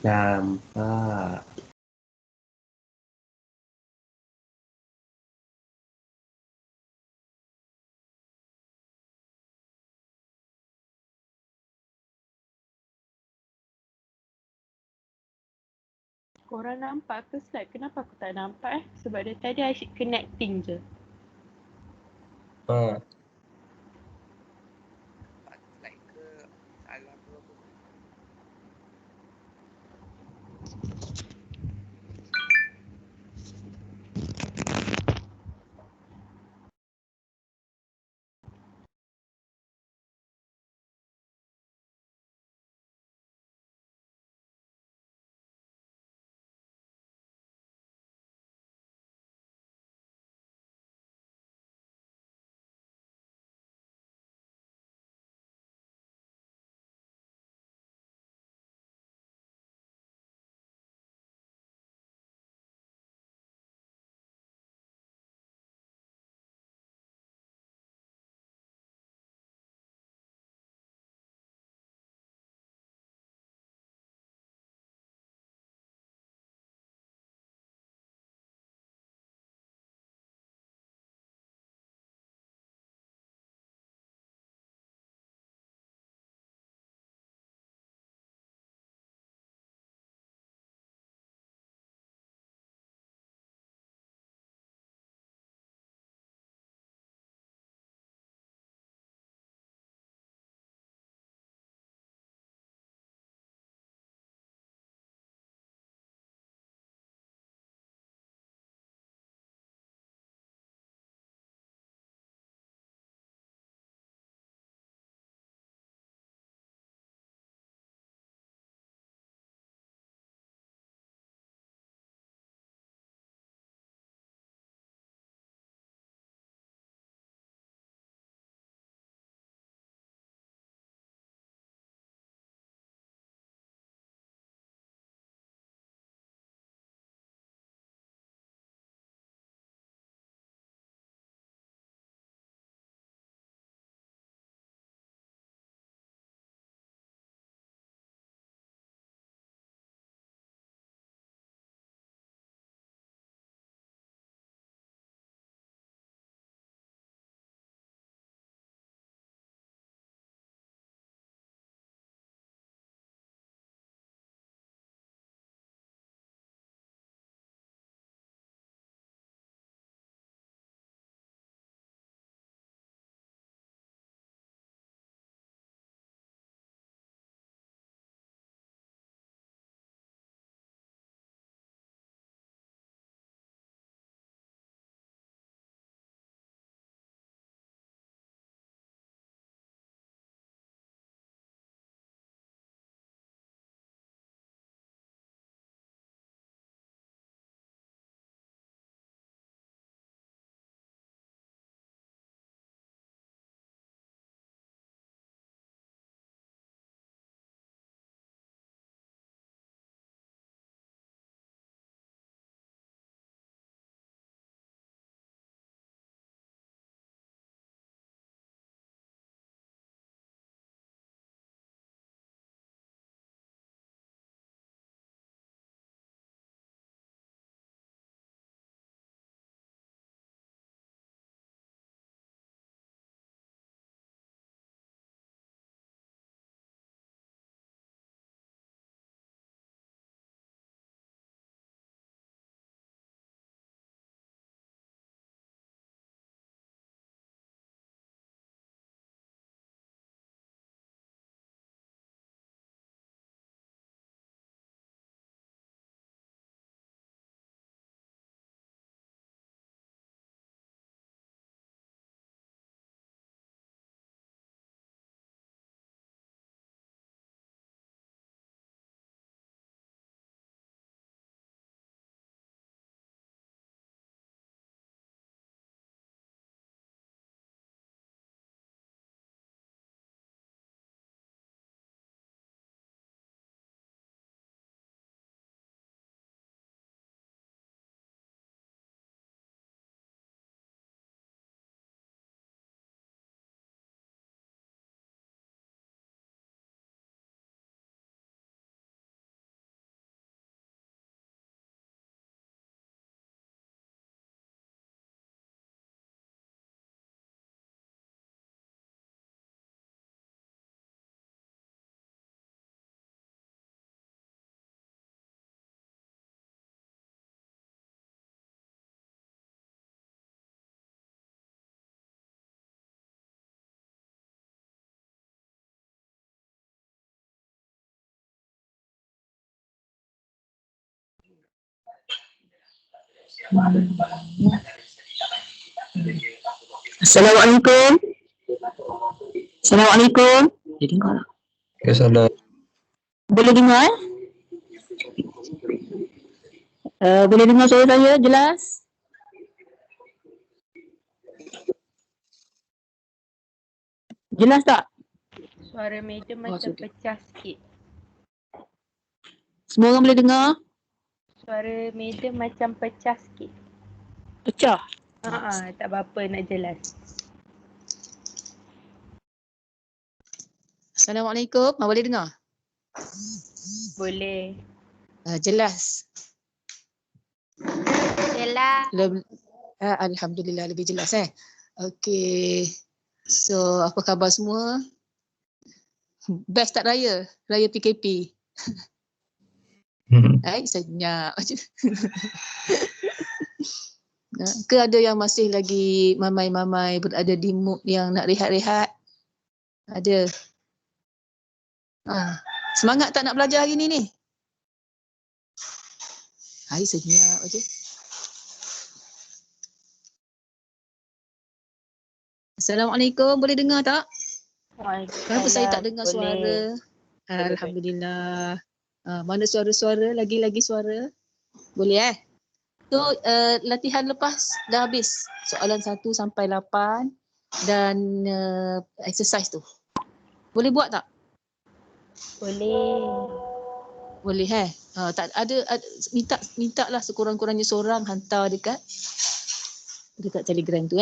Nampak. Korang nampak ke slide? Kenapa aku tak nampak Sebab dari tadi asyik connecting je. Ha. Slide ke salah ke apa ke? Assalamualaikum. Assalamualaikum. Dia dengar tak? Ya, salam. Boleh dengar? Boleh dengar suara saya jelas? Jelas tak? Suara meja macam sudah. pecah sikit. Semua orang boleh dengar? Suara meja macam pecah sikit. Pecah. Tak apa-apa nak jelas. Assalamualaikum. Boleh dengar? Boleh. Jelas. Jelas. Alhamdulillah lebih jelas Okey. So apa khabar semua? Best tak raya? Raya PKP. Senyap. Ke ada yang masih lagi mamai-mamai berada di mood yang nak rehat-rehat? Ada. Semangat tak nak belajar hari ni? Senyap aja. Assalamualaikum, boleh dengar tak? Kenapa saya tak dengar suara? Alhamdulillah. Mana suara-suara? Lagi-lagi suara? Boleh So latihan lepas dah habis. Soalan 1 sampai 8 dan exercise tu. Boleh buat tak? Boleh. Boleh tak ada minta lah sekurang-kurangnya seorang hantar dekat Telegram tu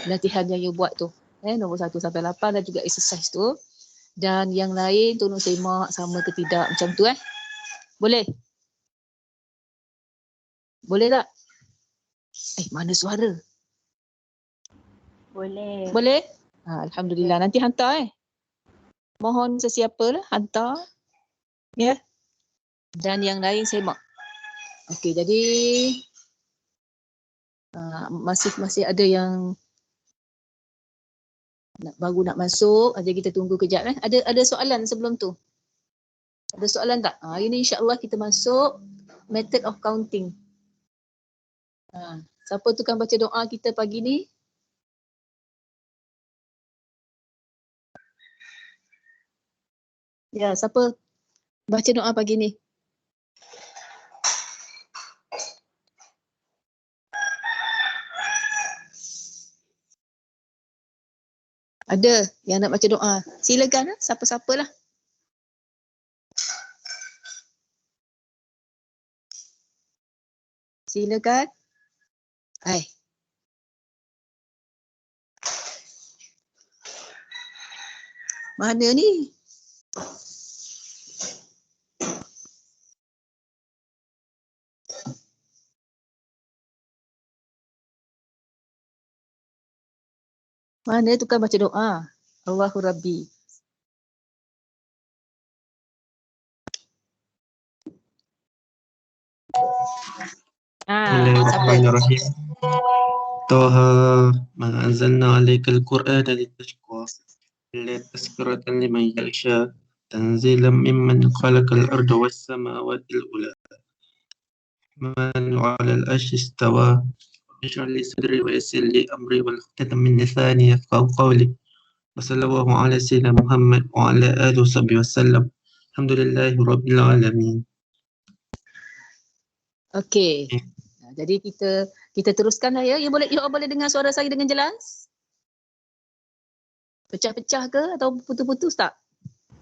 latihan yang you buat tu. Nombor 1 sampai 8 dan juga exercise tu. Dan yang lain tolong semak sama ke tidak macam tu Boleh? Boleh tak? Mana suara? Boleh. Boleh? Alhamdulillah. Nanti hantar Mohon sesiapa lah hantar. Ya. Dan yang lain semak. Okey, jadi masih ada yang baru nak masuk. Jadi kita tunggu kejap Ada soalan sebelum tu? Ada soalan tak? Hari ni insya-Allah kita masuk method of counting. Siapa tukang baca doa kita pagi ni? Ya, siapa baca doa pagi ni? Ada yang nak baca doa. Silakan siapa-siapalah. Silakan. Mana ni? Mana tukang baca doa? Allahu Rabbi. Bismillahirrahmanirrahim. Taha ma anzalna 'alaikal Qur'ana litashqa illa tazkiratan liman yakhsha tanzilan mimman khalaqal arda was samawati al-ula man 'alal arshi istawa اشرح لي صدري ويسر لي أمري واحلل من لساني يفقهوا قولي وصلى الله على سيدنا محمد وعلى آله وصحبه وسلم الحمد لله رب العالمين. Okey. Jadi kita teruskan ya. You boleh dengar suara saya dengan jelas? Pecah-pecah ke atau putus-putus tak?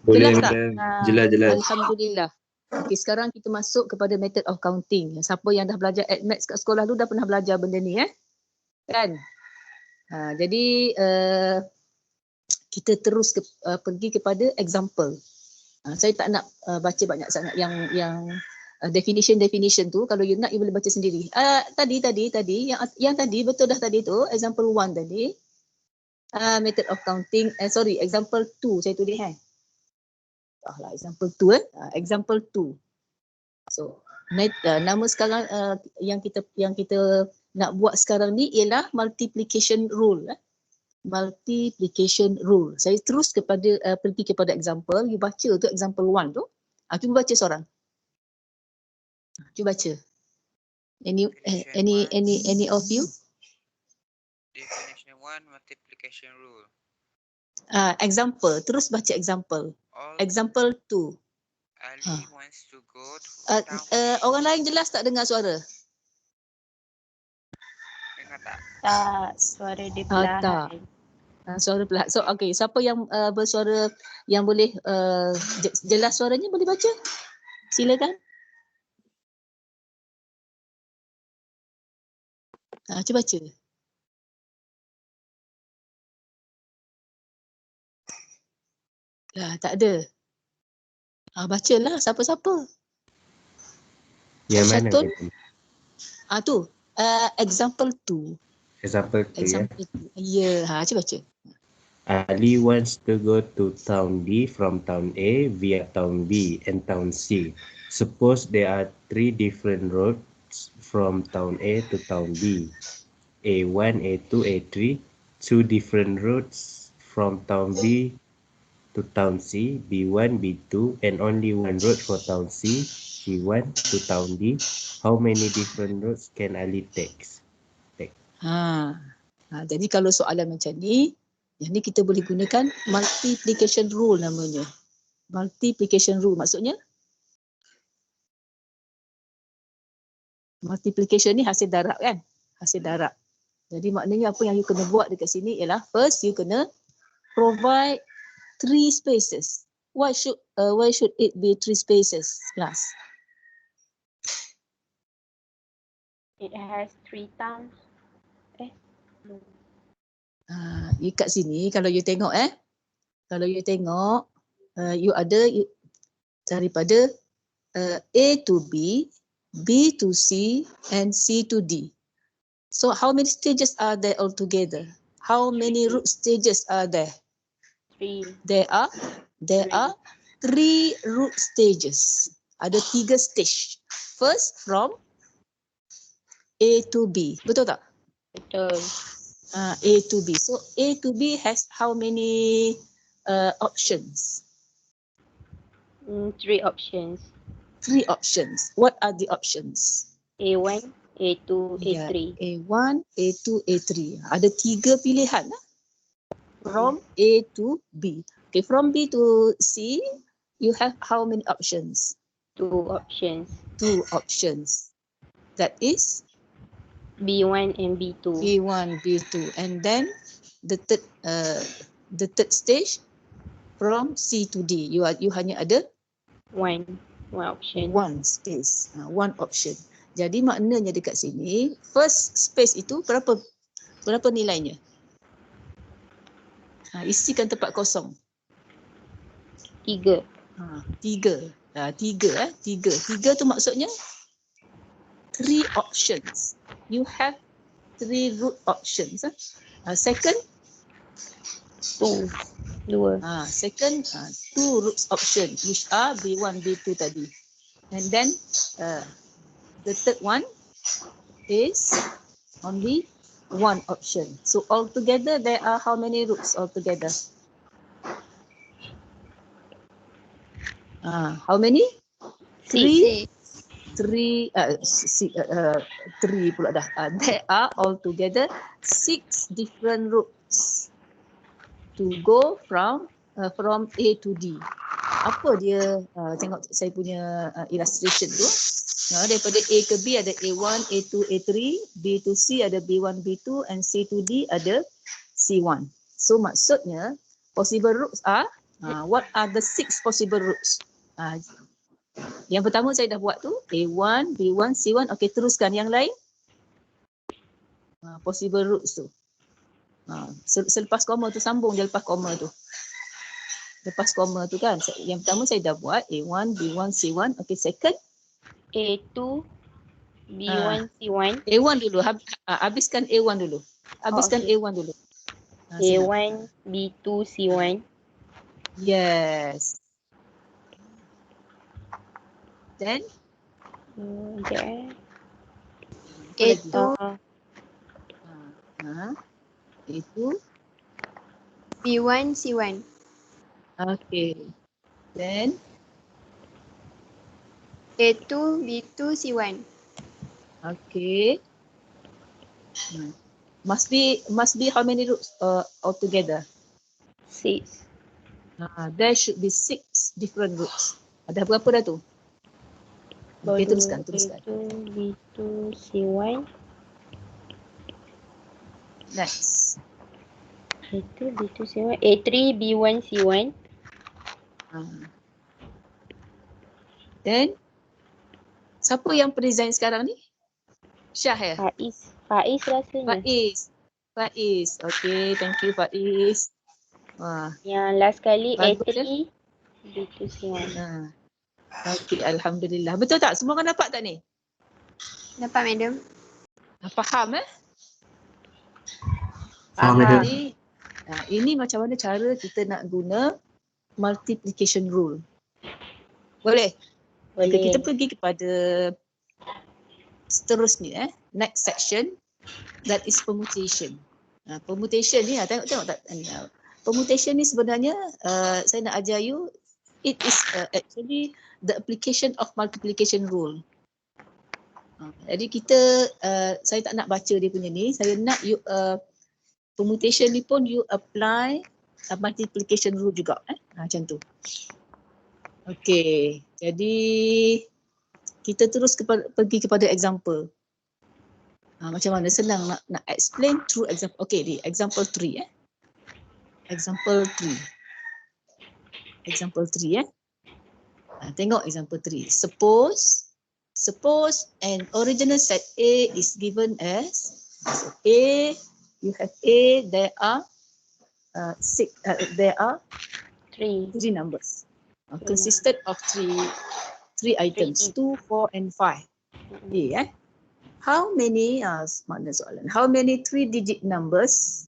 Boleh, jelas tak? Jelas. Alhamdulillah. Okey, sekarang kita masuk kepada method of counting. Siapa yang dah belajar maths kat sekolah dulu dah pernah belajar benda ni Kan? Jadi kita terus pergi kepada example. Saya tak nak baca banyak sangat yang definition tu. Kalau you nak, you boleh baca sendiri. Tadi yang tadi betul dah tadi tu, example 1 tadi. Method of counting, example 2 saya tulis example 2 example 2. So nama sekarang yang kita nak buat sekarang ni ialah multiplication rule. Multiplication rule. Saya terus pergi kepada example. You baca tu example 1 tu. Cuba baca seorang. Cuba baca. Any of you? Definition 1, multiplication rule. Example. Terus baca example. All Example 2. Ali wants to go to town. Orang lain jelas tak dengar suara? Dengar tak? Tak, suara dia Tak. perlahan. Suara perlahan. So, okay. Siapa yang bersuara yang boleh jelas suaranya boleh baca? Silakan. Cuba baca. Tak ada. Bacalah siapa-siapa. Yang mana Syatun? tadi? Tu. Example 2. Example tu ya. Example 2. Ya. Cuba baca. Ali wants to go to town B from town A via town B and town C. Suppose there are 3 different roads from town A to town B. A1, A2, A3. 2 different roads from town B to town C, B1, B2, and only one road for town C, C1 to town D. How many different roads can Ali take? Jadi kalau soalan macam ni, yang ni kita boleh gunakan multiplication rule namanya. Multiplication rule maksudnya? Multiplication ni hasil darab kan? Hasil darab. Jadi maknanya apa yang you kena buat dekat sini ialah first you kena provide 3 spaces. Why should it be 3 spaces, class? It has 3 towns. You kat sini kalau you tengok you ada daripada A to B, B to C and C to D. So how many stages are there altogether? How many root stages are there? 3. There are 3 root stages. Ada 3 stage. First from A to B. Betul tak? Betul. A to B. So A to B has how many options? 3 options. 3 options. What are the options? A1, A2, A3. A1, A2, A3. Ada 3 pilihan from A to B. Okay, from B to C, you have how many options? 2 options. 2 options. That is B1 and B2. B1, B2, and then the third stage from C to D. You hanya ada One option. one space, one option. Jadi maknanya dekat sini first space itu berapa nilainya? Isikan tempat kosong. 3. 3. 3 tu maksudnya 3 options. You have 3 root options. Second 2. Second 2 root option which are B1, B2 tadi. And then the third one is only one option. So altogether there are how many roots altogether? How many? 3 pula dah. There are altogether 6 different routes to go from A to D. Apa dia? Tengok saya punya illustration tu. Daripada A ke B ada A1, A2, A3, B to C ada B1, B2 and C to D ada C1. So maksudnya possible routes are what are the 6 possible routes? Yang pertama saya dah buat tu A1, B1, C1. Okey, teruskan yang lain. Possible routes tu. Selepas koma tu sambung je lepas koma tu. Lepas koma tu kan. Yang pertama saya dah buat A1, B1, C1. Okey, second A2, B1, C1. A1 dulu. Habiskan A1 dulu. Habiskan Okay. A1 dulu. A1, B2, C1. Yes. Then A2, itu B1, C1. okay. Then A2, B2, C1. Okay. Must be how many roots altogether? 6. There should be 6 different roots. Ada berapa dah tu? Okay, teruskan. B2, C1. Next. A2, B2, C1. A3, B1, C1. Then, siapa yang present sekarang ni? Syah ya? Faiz rasanya. Faiz. Okay, thank you Faiz. Yang last kali Bagus, A3, B2, C1. Okay, Alhamdulillah. Betul tak? Semua orang dapat tak ni? Dapat, Madam. Faham Faham, Madam. Ini macam mana cara kita nak guna multiplication rule. Boleh? Boleh. Kita pergi kepada seterusnya, next section, that is permutation. Permutation ni, tengok tak? Permutation ni sebenarnya saya nak ajar you, it is actually the application of multiplication rule. Jadi kita, saya tak nak baca dia punya ni, saya nak you, permutation ni pun you apply multiplication rule juga. Macam tu. Okay, jadi kita terus pergi kepada example. Macam mana? Senang nak explain through example. Okay, di example 3. Example 3. Tengok example 3. Suppose an original set A is given as A. You have A. There are 3 numbers. Consisted of three items, 2, 4 and 5. How many makna soalan? How many 3-digit numbers?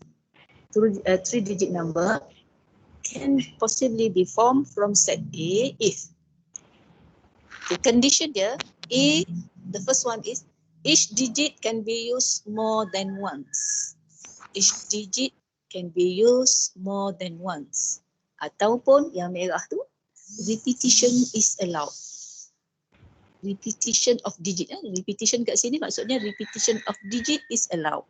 3-digit number can possibly be formed from set A if the condition here A, the first one is each digit can be used more than once. Each digit can be used more than once. Ataupun yang merah tu, repetition is allowed. Repetition of digit. Repetition kat sini maksudnya repetition of digit is allowed.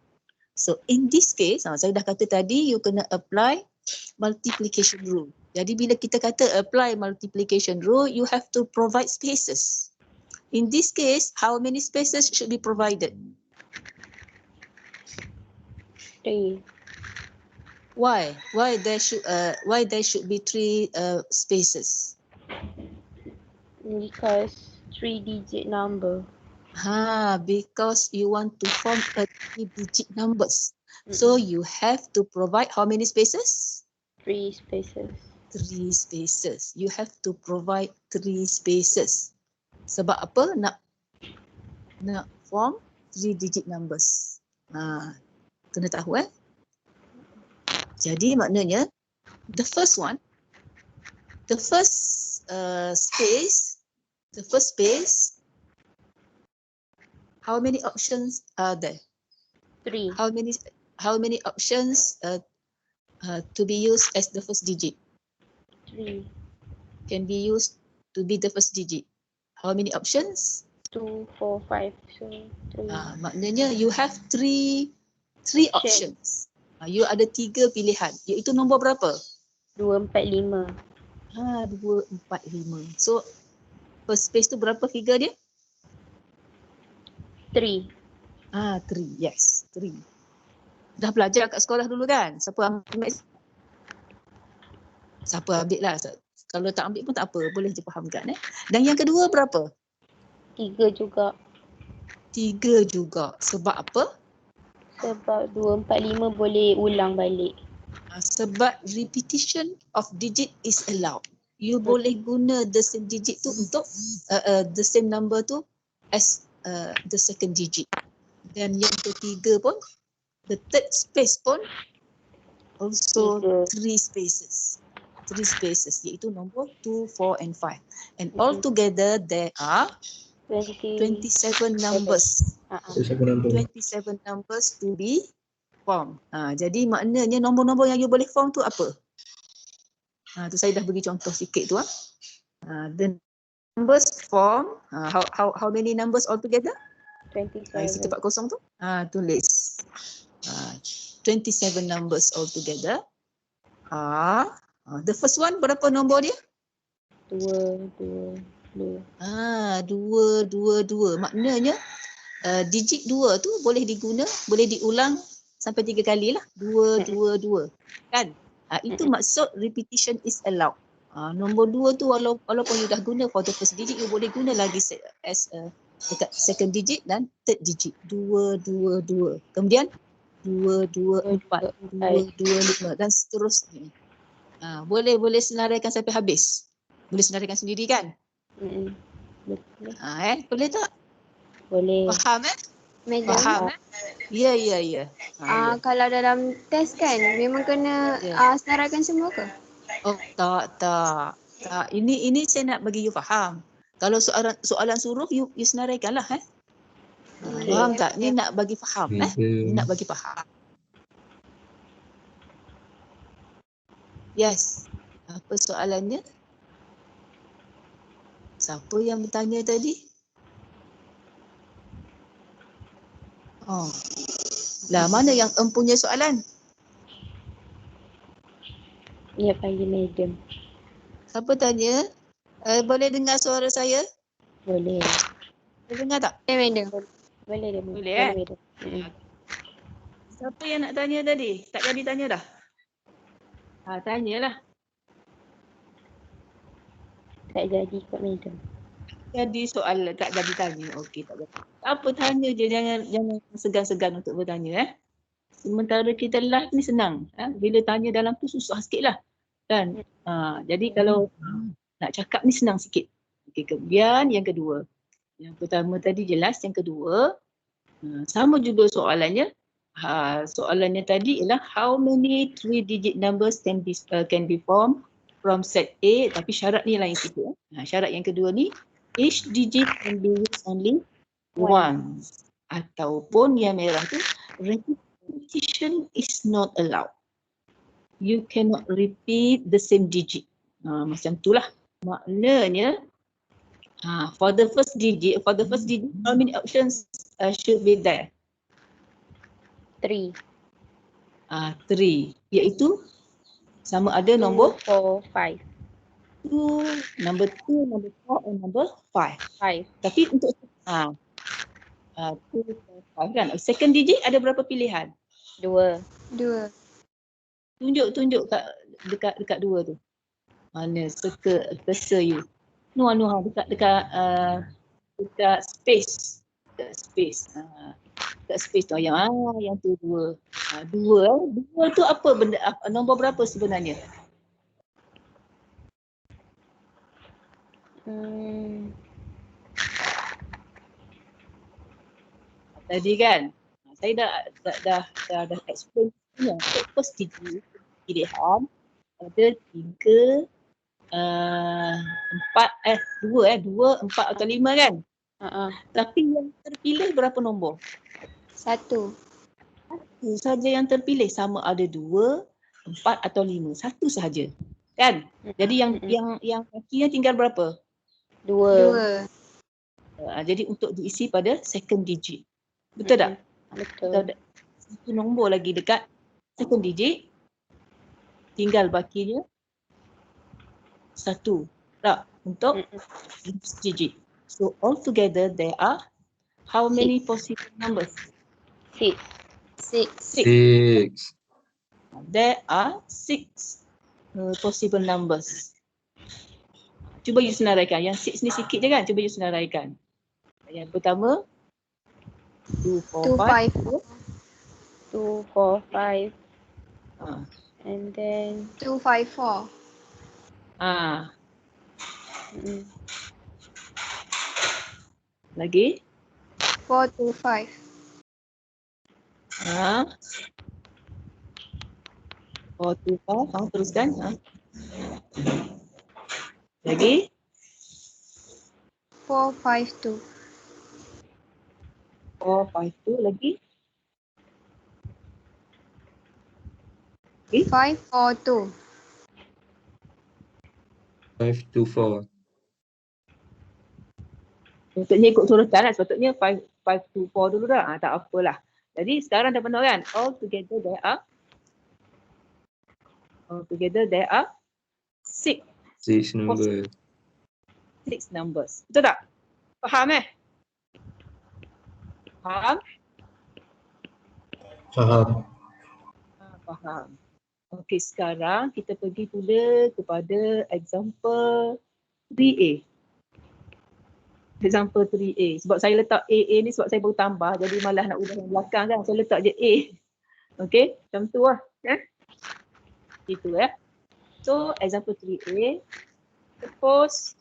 So in this case, saya dah kata tadi, you kena apply multiplication rule. Jadi bila kita kata apply multiplication rule, you have to provide spaces. In this case, how many spaces should be provided? 3. Why? Why there should be 3 spaces? Because 3-digit number. Because you want to form a 3-digit numbers. So you have to provide how many spaces? 3 spaces. 3 spaces. You have to provide 3 spaces. Sebab apa? Nak form 3-digit numbers. Kena tahu Jadi maknanya the first space, how many options are there? 3. How many options to be used as the first digit? 3. Can be used to be the first digit. How many options? 2, 4, 5. So 3. Maknanya you have 3 options. You ada 3 pilihan. Iaitu nombor berapa? 2, 4, 5. 2, 4, 5. So first space tu berapa figure dia? 3. 3, yes, 3. Dah belajar kat sekolah dulu kan? Siapa ambil lah. Kalau tak ambil pun tak apa, boleh je fahamkan. Dan yang kedua berapa? 3 juga. 3 juga. Sebab apa? Sebab 2, 4, 5 boleh ulang balik. Sebab repetition of digit is allowed. You boleh guna the same digit tu untuk the same number tu as the second digit. Dan yang ketiga pun, the third space pun also 3 spaces. 3 spaces iaitu nombor 2, 4 and 5. And altogether there are 27 numbers. 27 numbers to be formed. Jadi maknanya nombor-nombor yang you boleh form tu apa? Tu saya dah bagi contoh sikit tu. The numbers form, how many numbers altogether? Isi 27. tempat kosong tu. Tulis. 27 numbers altogether are, the first one berapa nombor dia? 2. 2. Maknanya digit 2 tu boleh diulang sampai 3 kali lah. 2. Kan? Itu maksud repetition is allowed. Nombor 2 tu walaupun you dah guna for the first digit, you boleh guna lagi as dekat second digit dan third digit. 2. Kemudian 2, 4, 2, 5 dan seterusnya. Boleh senaraikan sampai habis. Boleh senaraikan sendiri kan? Betul. Boleh tak? Boleh. Faham Madam, Faham Ya. kalau dalam test kan memang kena senaraikan semua ke? Oh, tak. Ini saya nak bagi you faham. Kalau soalan suruh you senaraikan lah. Faham tak? Ni nak bagi faham. Ni nak bagi faham. Yes. Apa soalannya? Siapa yang bertanya tadi? Lah, mana yang empunya soalan? Ya, panggil madam. Siapa tanya? Boleh dengar suara saya? Boleh. Boleh dengar tak? Madam. Boleh dia. Boleh, madam. Siapa yang nak tanya tadi? Tak jadi tanya dah? Tanyalah. Tak jadi kot madam. Jadi soalan tak jadi tanya. Okey, tak jadi. Apa tanya je, jangan segan-segan untuk bertanya. Sementara kita live ni senang. Bila tanya dalam tu susah sikit lah. Kan? Jadi kalau nak cakap ni senang sikit. Okey, kemudian yang kedua. Yang pertama tadi jelas, yang kedua sama juga soalannya. Soalannya tadi ialah how many 3-digit numbers can be formed from set A, tapi syarat ni lain sikit. Syarat yang kedua ni, each digit can be used only once. Ataupun yang merah tu, repetition is not allowed. You cannot repeat the same digit. Macam itulah. Maknanya for the first digit, how many options should be there? 3. 3, iaitu sama ada nombor 4, 5. 2, number 2, number 4 and number 5. 5. Tapi untuk 2, 4, 5 kan? Second digit ada berapa pilihan? 2. Tunjuk kat dekat 2 tu. Mana cursor you? Dekat space. Dekat space tu yang tu 2. 2 tu apa benda, nombor berapa sebenarnya? Tadi kan saya dah explain sebenarnya. First digit pilihan ada 3, 4, 2, 4 atau 5 kan? Tapi yang terpilih berapa nombor? 1. Satu saja yang terpilih, sama ada 2, 4 atau 5. Satu sahaja. Kan? Jadi yang kakinya tinggal berapa? 2. Jadi untuk diisi pada second digit. Betul tak? Betul. Satu nombor lagi dekat second digit. Tinggal bakinya 1. Tak? Untuk first digit. So altogether there are how many possible numbers? 6. 6. There are 6 possible numbers. Cuba you senaraikan. Yang 6 ni sikit je kan? Cuba you senaraikan. Yang pertama 2, 4, 5. 2, 4, 5. And then 2, 5, 4. Lagi 4, 2, 5. 4, 2, 5. Teruskan. Lagi 4, 5, 2. 4, 5, 2. Lagi 5, 4, 2. 5, 2, 4. Sepatutnya ikut surutan lah. Sepatutnya 5, 524 dulu dah. Tak apalah. Jadi sekarang dah penuh kan? Altogether there are 6 number. numbers. Betul tak? Faham Faham? Faham. Faham. Okey, sekarang kita pergi pula kepada example 3A. Example 3A. Sebab saya letak AA ni sebab saya baru tambah. Jadi malah nak ubah yang belakang kan. Saya letak je A. Okey, macam tu lah. Itu So, example 3A. Suppose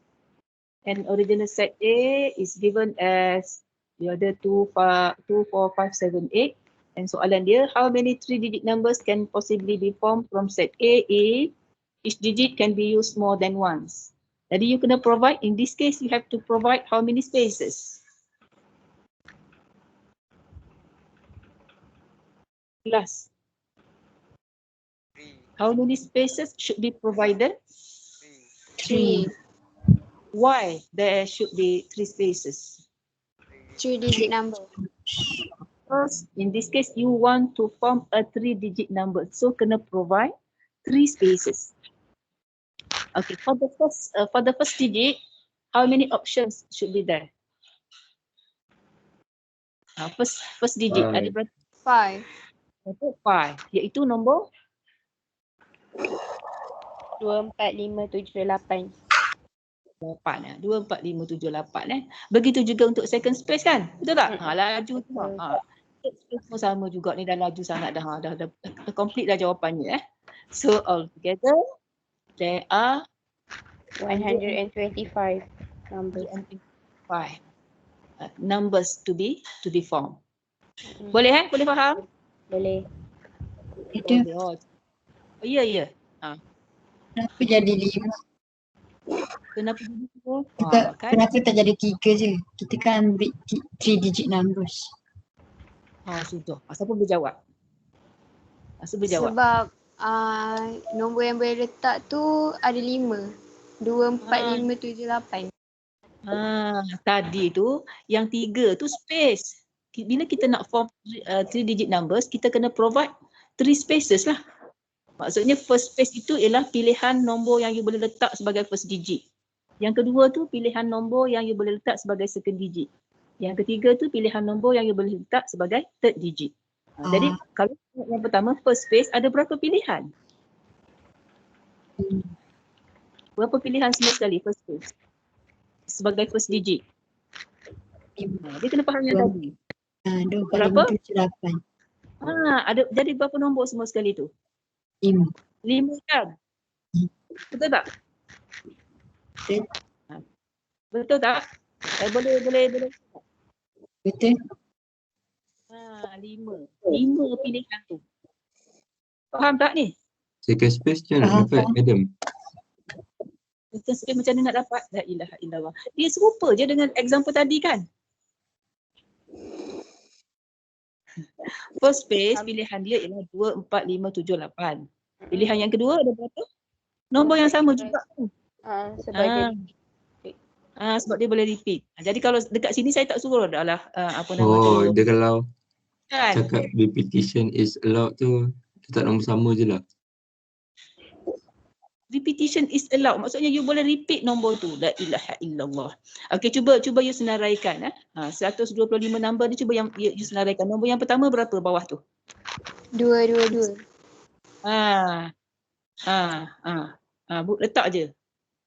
an original set A is given as the other 2, 4, 5, 7, 8. And soalan dia, how many 3-digit numbers can possibly be formed from set A? Each digit can be used more than once. Jadi you kena provide, in this case you have to provide how many spaces? Class. 3, How many spaces should be provided? 3, 3. Why there should be 3 spaces? 3-digit number. Because in this case you want to form a 3-digit number. So kena provide 3 spaces. Okay, for the first digit, how many options should be there? First digit ada berapa? 5. 5, iaitu nombor 2, 4, 5, 7, 8. 8 2, 4, 5, 7, 8 Begitu juga untuk second space kan? Betul tak? Laju tu. Third space pun sama juga ni, dah laju sangat dah. Dah complete dah jawapannya So altogether there are 125 numbers. 5 numbers to be formed. Boleh Boleh faham? Boleh. Itu Oh, ya. kenapa jadi 5? Kenapa begitu? Kan? Kenapa tak jadi 3 je? Kita kan ambil 3-digit numbers. Sudah. Siapa boleh jawab? Siapa jawab? Sebab nombor yang boleh letak tu ada 5. 2, 4, 5, 7, 8. Tadi tu yang 3 tu space. Bila kita nak form 3-digit numbers, kita kena provide 3 spaces lah. Maksudnya first space itu ialah pilihan nombor yang you boleh letak sebagai first digit. Yang kedua tu pilihan nombor yang you boleh letak sebagai second digit. Yang ketiga tu pilihan nombor yang you boleh letak sebagai third digit. Jadi kalau yang pertama first space ada berapa pilihan? Berapa pilihan semua sekali first space? Sebagai first digit. Dia kena faham yang tadi. 2, 4, Berapa? 5, 7, 8. Ada jadi berapa nombor semua sekali tu? 5. 5 kan? Betul tak? Betul. Betul tak? Boleh. Betul. 5 pilihan tu. Faham tak ni? Second space macam mana dapat, Adam? Second space macam mana nak dapat? La ilaha illallah. Dia serupa je dengan example tadi kan? First space pilihan dia ialah 2, 4, 5, 7, 8. Pilihan yang kedua ada berapa? Nombor yang sama juga. Sebab dia Sebab dia boleh repeat. Jadi kalau dekat sini saya tak suruh adalah apa nama Dia kalau kan? cakap repetition is allowed tu, letak nombor sama je lah. Repetition is allowed. Maksudnya you boleh repeat nombor tu. La ilaha illallah. Okey, cuba you senaraikan. 125 number ni cuba yang you senaraikan. Nombor yang pertama berapa bawah tu? 2, 2, 2. Letak je.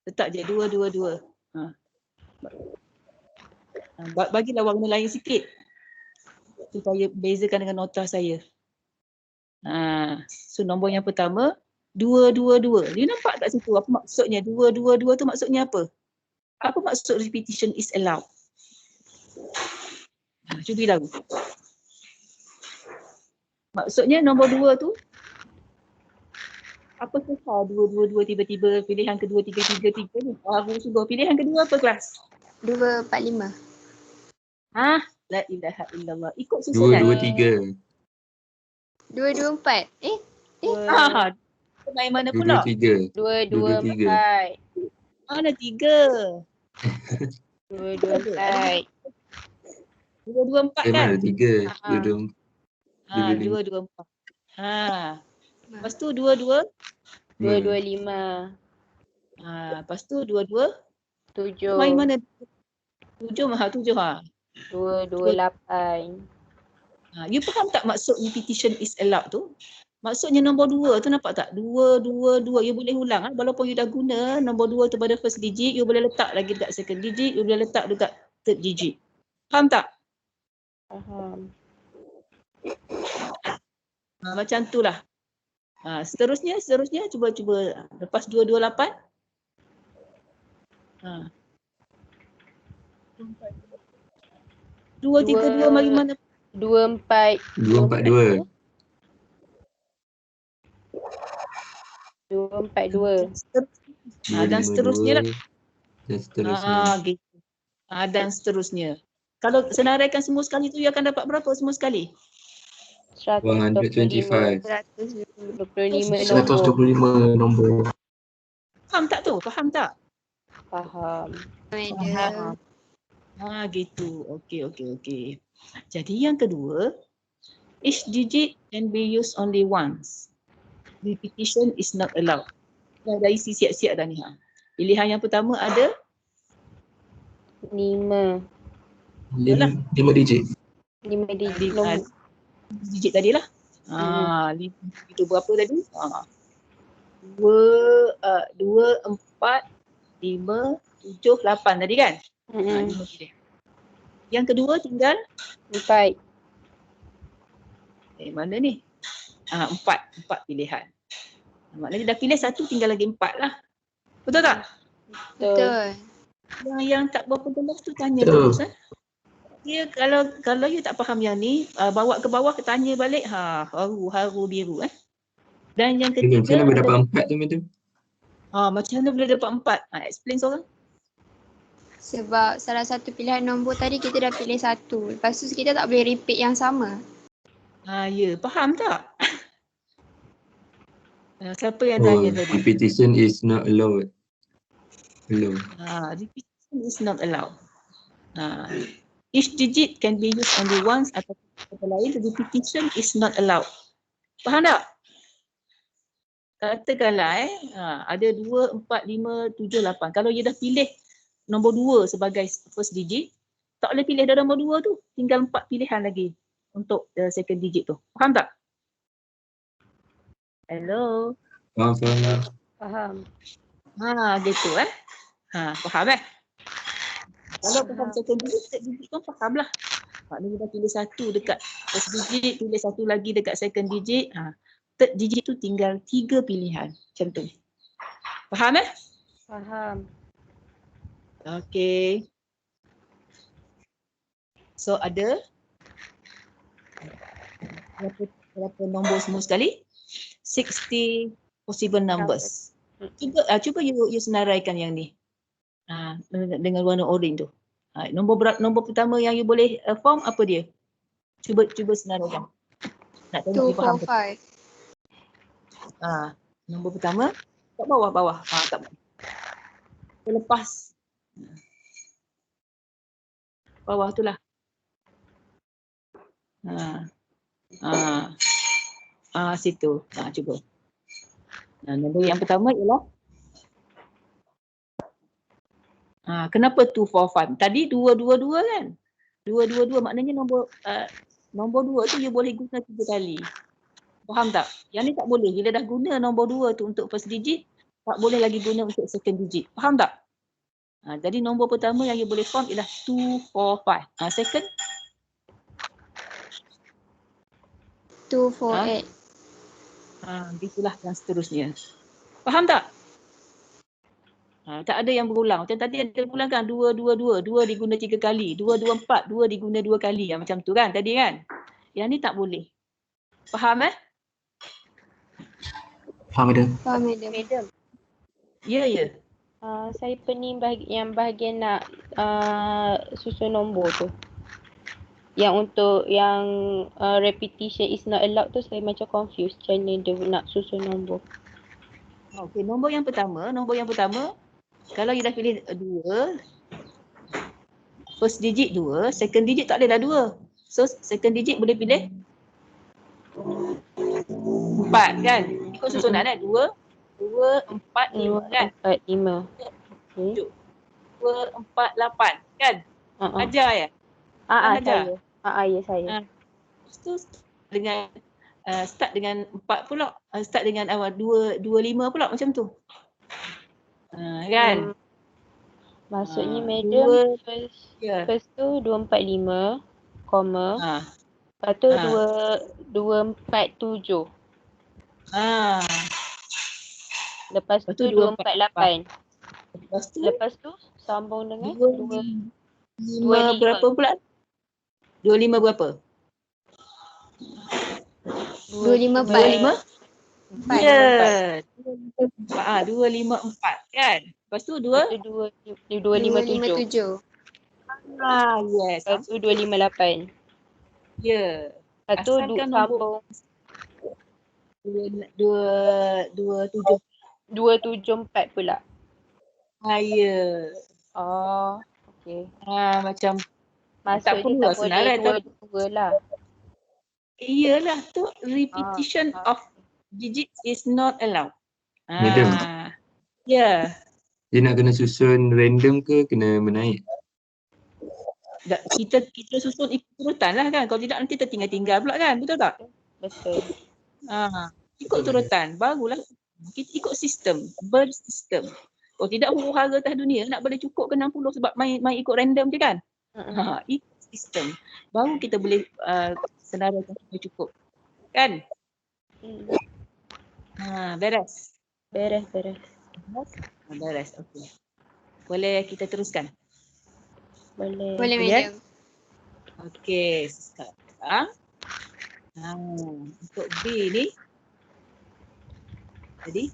Letak je 2, 2, 2. Bagilah warna lain sikit. Supaya bezakan dengan nota saya. So nombor yang pertama 2, 2, 2. You nampak kat situ apa maksudnya 2, 2, 2 tu maksudnya apa? Apa maksud repetition is allowed? Cuba tahu. Maksudnya nombor 2 tu apa susah 2, 2, 2 tiba-tiba pilihan kedua 3, 3, 3 ni? Baru sungguh. Pilihan kedua apa kelas? 2, 4, 5. La ilaha illallah. Ikut susunan. 2, 2, 3. 2, 2, 4. Main mana 2, pula? 2, 3. 2, 2, 2, 4. Mana 3? 2, 2, 4. 2, 2, 4 Memang kan? ada 3. Ah. 2, 2, 2, 4. Lepas tu 2, 2. 2, 2, 5. Lepas tu 2, 2. 7. Main mana? 7 7 2, 2, 8. You faham tak maksud repetition is allowed tu? Maksudnya nombor 2 tu nampak tak? 2, 2, 2. You boleh ulang. Walaupun you dah guna nombor 2 tu pada first digit, you boleh letak lagi dekat second digit, you boleh letak dekat third digit. Faham tak? Faham. Macam tu lah. Seterusnya cuba lepas 2, 2, 8. 2, 3, 2 mari mana? 2, 4. 2, 4, 2. 2, 4, 2. Dan seterusnya lah. Dan seterusnya. Gitu. Dan seterusnya. Kalau senaraikan semua sekali tu, you akan dapat berapa semua sekali? 125. 125 nombor. 125 nombor. Faham tak tu? Faham tak? Faham. Madam. Gitu. Okey. Jadi yang kedua, each digit can be used only once. Repetition is not allowed. Dah isi siap-siap dah ni. Pilihan yang pertama ada 5. 5 digit. 5 digit nombor. digit tadi lah. 5 itu berapa tadi? 2, 4, 5, 7, 8 tadi kan? 5 pilih. Yang kedua tinggal 4. mana ni? 4 pilihan. Maknanya dah pilih 1, tinggal lagi 4 lah. Betul tak? Betul. Yang tak berapa jelas tu tanya Betul. terus. Ya, kalau you tak faham yang ni, bawa ke bawah, tanya balik, haru biru. Dan yang Macam ketiga, mana boleh dapat 4 tu, Madam? macam mana boleh dapat 4? Explain seorang. Sebab salah satu pilihan nombor tadi kita dah pilih 1. Lepas tu kita tak boleh repeat yang sama. Ya, faham tak? Siapa yang tanya tadi? Repetition is not allowed. Repetition is not allowed. Each digit can be used only once atau kata lain, repetition is not allowed. Faham tak? Katakanlah ada 2, 4, 5, 7, 8. Kalau you dah pilih nombor 2 sebagai first digit, tak boleh pilih dari nombor 2 tu. Tinggal 4 pilihan lagi untuk second digit tu. Faham tak? Hello? Faham. Gitu faham Kalau faham second digit, third digit pun faham lah. Maknanya dah pilih 1 dekat first digit, pilih 1 lagi dekat second digit. Third digit tu tinggal 3 pilihan. Macam tu. Faham Faham. Okay. So ada berapa nombor semua sekali? 60 possible numbers. Cuba you senaraikan yang ni. Dengan warna orange tu. Nombor pertama yang you boleh form apa dia? Cuba senaraikan. Nak tengok 2, you faham 4, ke? 5. Nombor pertama kat bawah. Kat bawah. Lepas bawah tu lah. Situ. Cuba. Nombor yang pertama ialah kenapa 2, 4, 5? Tadi 2, 2, 2 kan? 2, 2, 2 maknanya nombor 2 tu you boleh guna 3 kali. Faham tak? Yang ni tak boleh. Bila dah guna nombor 2 tu untuk first digit, tak boleh lagi guna untuk second digit. Faham tak? Jadi nombor pertama yang you boleh form ialah 2, 4, 5. Second? 2, 4, 8. Gitulah dan seterusnya. Faham tak? Tak ada yang berulang. Macam tadi ada berulang kan? 2, 2, 2. 2 diguna 3 kali. 2, 2, 4. 2 diguna 2 kali. Macam tu kan tadi kan? Yang ni tak boleh. Faham Faham, Madam? Faham, Madam. Ya. Saya pening bahagian nak susun nombor tu. Yang untuk yang repetition is not allowed tu saya macam confused macam mana dia nak susun nombor. Okey, nombor yang pertama, kalau you dah pilih 2, First digit 2, second digit tak bolehlah 2. So second digit boleh pilih 4 kan? Ikut susunan 2, 4, 5 kan? 4, 5. Okay. 2, 4, 8 kan? Ajar ya? ajar. Saya. Ya saya. Lepas tu start dengan 4 pula. Start dengan 2, 5 pula macam tu. Kan? Maksudnya Ah, madam dua, first tu 245, koma. Lepas tu 247. Lepas tu 248. Lepas tu sambung dengan 25 berapa pula? 25 berapa? 254. 4. Ya. 254 kan? Lepas tu 257. 257. Yes. Lepas tu 258. Ya. Lepas tu Asalkan sambung 274 pula. Ya. Oh, okey. Macam Maksudnya perlulah tak boleh senarai, dua lah. iyalah tu repetition of digits is not allowed. Madam. Ya. Dia nak kena susun random ke kena menaik? Kita susun ikut urutan lah kan. Kalau tidak nanti tertinggal-tinggal pula kan. Betul tak? Betul. Ikut urutan. Barulah kita ikut sistem. Bersistem. Kalau tidak huru-hara atas dunia nak boleh cukup ke 60 sebab main ikut random je kan. Ikut sistem. Baru kita boleh senaraikan sampai cukup. Kan? Beres. Beres. Beres. Okey. Boleh kita teruskan? Boleh. Boleh madam. Okey, sekarang untuk B ni jadi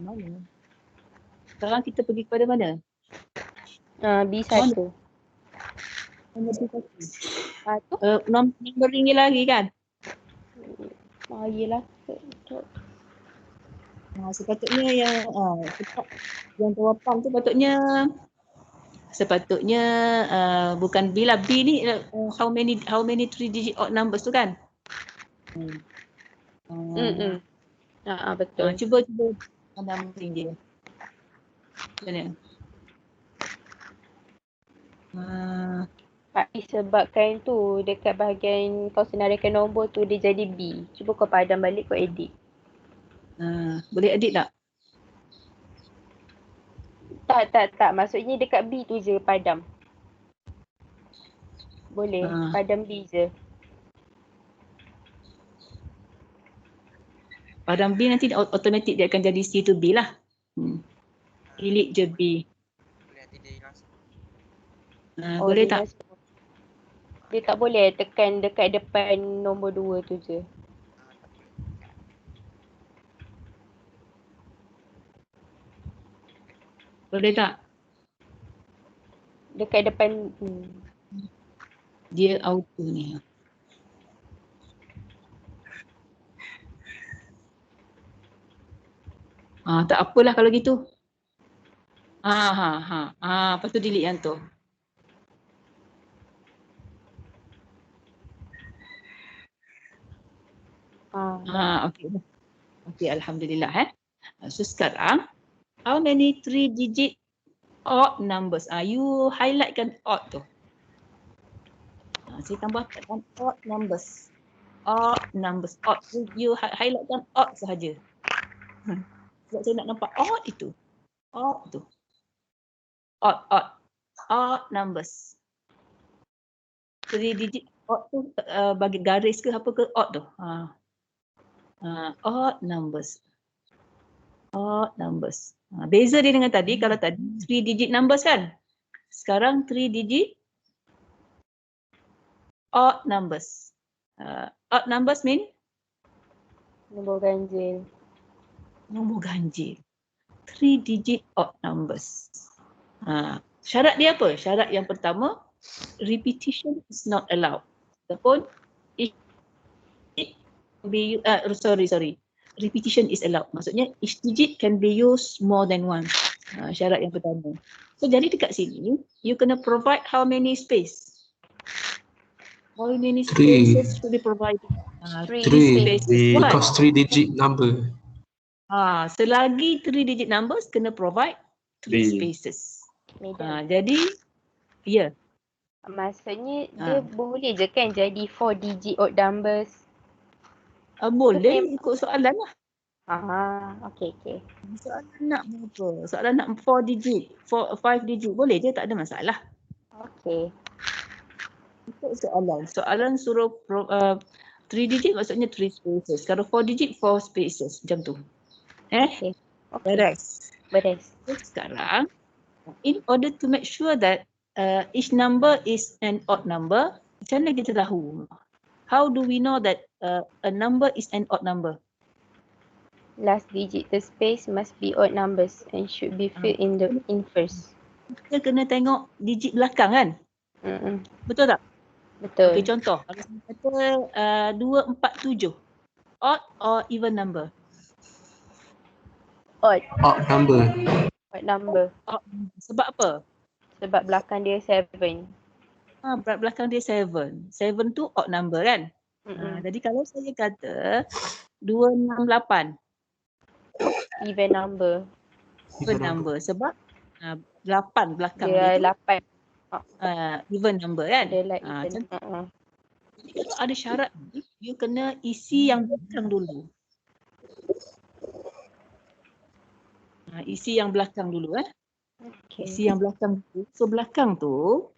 mana? Sekarang kita pergi kepada mana? B1. Nombor B1. Tu? Numbering ni lagi kan? Yelah. Sepatutnya yang jawapan tu sepatutnya bukan B lah. B ni how many 3 digit odd numbers tu kan? Betul. Cuba numbering dia. Macam mana? Sebabkan tu dekat bahagian kau senaraikan nombor tu dia jadi B. Cuba kau padam balik, kau edit. Boleh edit tak? Tak. Maksudnya dekat B tu je padam. Boleh. Padam B je. Padam B nanti automatik dia akan jadi C to B lah. Delete je B. Nanti dia hilang semua. Boleh tak? Dia tak boleh tekan dekat depan nombor 2 tu je. Boleh tak? Dekat depan Dia auto ni. Tak apalah kalau gitu. Lepas tu delete yang tu. Okey, alhamdulillah So sekarang how many 3 digit odd numbers? You highlightkan odd tu. Saya tambahkan odd numbers. Odd. You highlightkan odd sahaja. Sebab saya nak nampak odd itu. Odd tu. Odd numbers. 3 digit odd tu bagi garis ke apa ke odd tu. Odd numbers. Beza dia dengan tadi, kalau tadi 3 digit numbers kan. Sekarang 3 digit odd numbers. Odd numbers mean? nombor ganjil. 3 digit odd numbers. Syarat dia apa? Syarat yang pertama, repetition is not allowed. Ataupun repetition is allowed. Maksudnya each digit can be used more than once. Syarat yang pertama. So jadi dekat sini, you kena provide how many space? How many Three. spaces should be provided? Three. Spaces. Why? Because 3-digit number. Selagi 3-digit numbers kena provide 3 Three. spaces. Madam. Jadi, ya. Maksudnya dia boleh je kan jadi 4 digit odd numbers. Boleh ikut soalan lah. Okay. Soalan nak berapa? Soalan nak 4 digit, 5 digit. Boleh je, tak ada masalah. Okay. Ikut soalan. Soalan suruh 3 digit maksudnya 3 spaces. Kalau 4 digit, 4 spaces. Macam tu. Okay. Beres. So, sekarang, in order to make sure that each number is an odd number, macam mana kita tahu? How do we know that a number is an odd number? Last digit the space must be odd numbers and should be filled in first. Kita kena tengok digit belakang kan? Betul tak? Betul. Okay, contoh. Kalau saya kata 2, 4, 7. Odd or even number? Odd. Odd number. Odd number. Odd. Sebab apa? Sebab belakang dia 7. Belakang dia 7. 7 tu odd number kan? Jadi kalau saya kata 268. Even number. Even number. Sebab 8 belakang dia dia tu 8. even number kan? Adalah Macam even. Jadi kalau ada syarat ni, you kena isi yang belakang dulu. Isi yang belakang dulu Okay. Isi yang belakang dulu. So belakang tu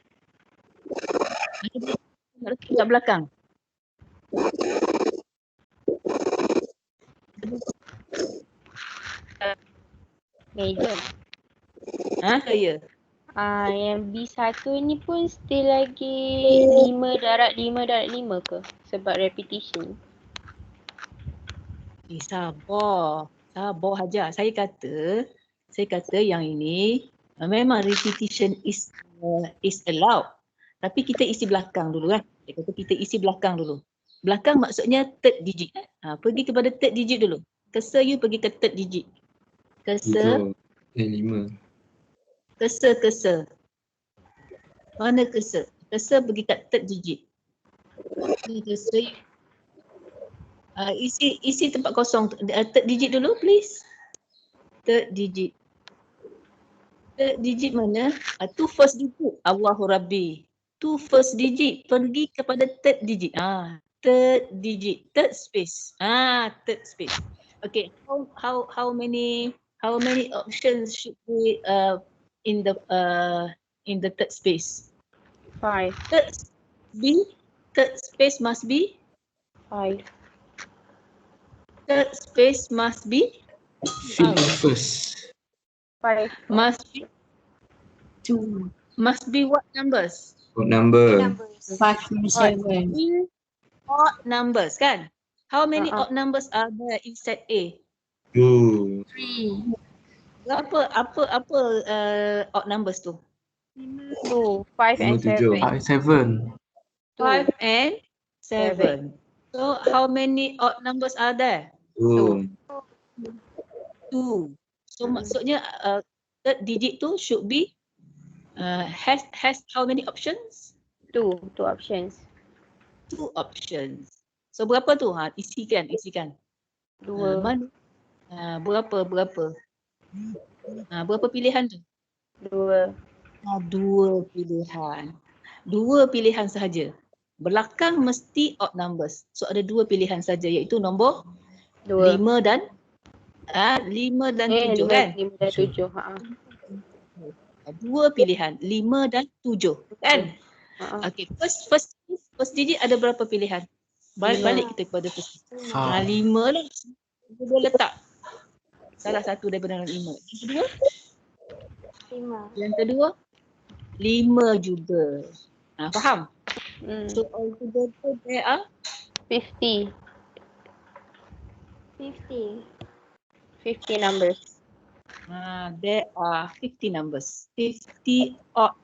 nak letak kat belakang. Major. Ya. Yang B1 ni pun still lagi 5 darab 5 ke? Sebab repetition. Sabar aja. Saya kata yang ini memang repetition is allowed. Tapi kita isi belakang dulu kan. Dia kata kita isi belakang dulu. Belakang maksudnya third digit. Pergi kepada third digit dulu. Cursor you pergi ke third digit. Cursor. 5. Cursor. Mana cursor? Cursor pergi kat third digit. Cursor. Isi tempat kosong. Third digit dulu please. Third digit. Third digit mana? Tu first digit. Allahu Rabbi. Tu first digit. Pergi kepada third digit. Third digit. Third space. Third space. Okay. How many options should be in the third space? 5. Third space must be 5. Third space must be Fill in first. 5. Must be 2. Must be what numbers? Odd number. 5 and 7. Odd numbers kan? How many odd numbers are there in set A? 2. 3. Apa odd numbers tu? 2, 5 and 7. 7. 5 and 7. So how many odd numbers are there? 2. 2. So maksudnya third digit tu should be has how many options? 2 options. 2 options. So berapa tu? Isikan. 2. Mana? Berapa? Berapa pilihan tu? 2. 2 pilihan. 2 pilihan sahaja. Belakang mesti odd numbers. So ada 2 pilihan saja iaitu nombor 2. 5 dan 7 kan? 5 dan 7. 2 pilihan, 5 dan 7 kan? Okay, first digit ada berapa pilihan? Balik kita kepada first. 5 lah. Kita boleh letak salah satu daripada 5. Yang kedua? 5. Yang kedua? 5 juga. Faham? So altogether there are 50. 50. 50 numbers. There are 50 numbers. 50 odd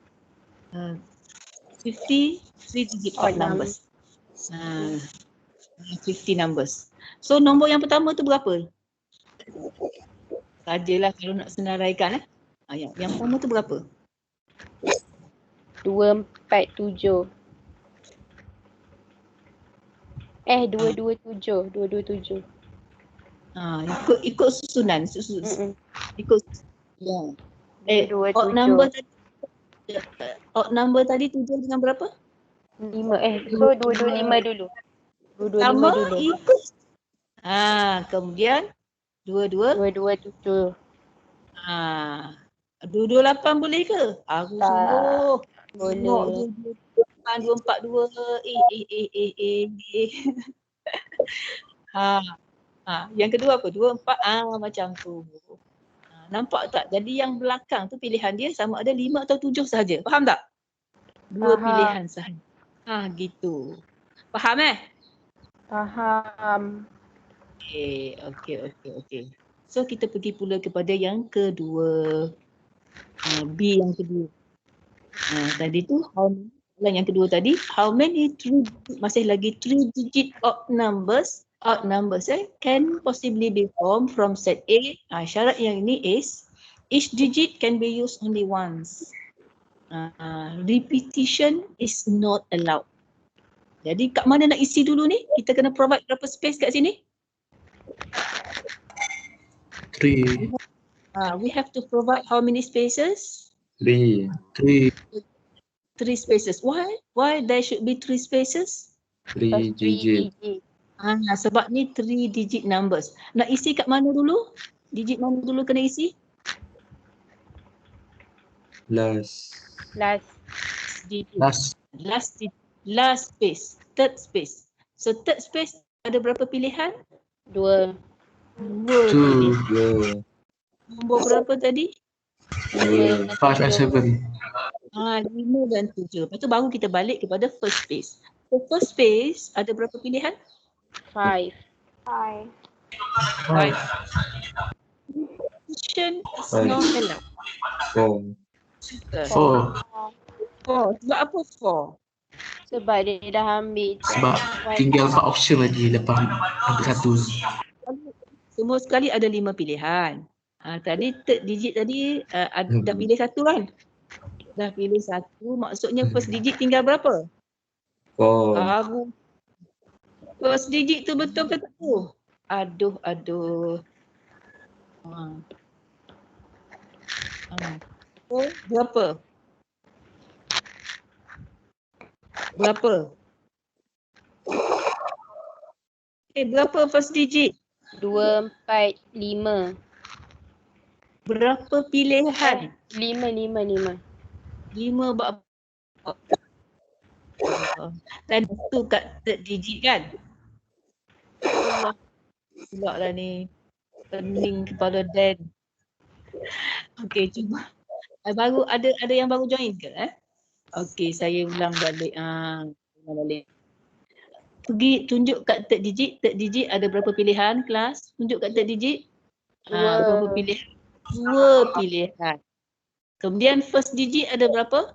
50 3-digit odd numbers. 50 numbers. So nombor yang pertama tu berapa? Sajalah kalau nak senaraikan Yang pertama tu berapa? 247. 227. Ikut susunan. Ikut ya. Odd 227. number tadi 7 dengan berapa? 5. So 225 dulu. 225 Sama dulu. ikut. Kemudian 227. 228 boleh ke? Aku Tak. sungguh. Boleh. 242. Yang kedua apa? 24. Macam tu. Nampak tak? Jadi yang belakang tu pilihan dia sama ada 5 atau 7 saja. Faham tak? 2 Faham. pilihan sahaja. Gitu. Faham Faham. Okey. So kita pergi pula kepada yang kedua. B yang kedua. Tadi tu yang kedua tadi, how many masih lagi 3 digit odd numbers can possibly be formed from set A. Syarat yang ini is each digit can be used only once. Repetition is not allowed. Jadi kat mana nak isi dulu ni? Kita kena provide berapa space kat sini? 3. We have to provide how many spaces? 3. 3 spaces. Why there should be 3 spaces? 3 digit. Sebab ni 3 digit numbers. Nak isi kat mana dulu? Digit mana dulu kena isi? Last. Last space. Third space. So third space ada berapa pilihan? 2. 2. Nombor berapa tadi? 5 and 7. 5 dan 7. Lepas tu baru kita balik kepada first space. So first space ada berapa pilihan? 5. 5. Repetition is Five. not allowed. 4. 4. Sebab apa 4? Sebab dia dah ambil. Sebab tinggal 4 option lagi lepas ambil 1. Semua sekali ada 5 pilihan. Tadi third digit tadi dah pilih 1 kan? Dah pilih 1, maksudnya first digit tinggal berapa? 4. First digit tu betul ke tak tu? Aduh. So, berapa? Berapa first digit? 245. Berapa pilihan? 5. 5 berapa? Dan tu kat third digit kan? Allah. Pulak lah ni. Pening kepala Dan. Okey, cuba. Baru ada yang baru join ke? Okey, saya ulang balik. Pergi tunjuk kat third digit. Third digit ada berapa pilihan kelas? Tunjuk kat third digit. Berapa pilihan? 2 pilihan. Kemudian first digit ada berapa?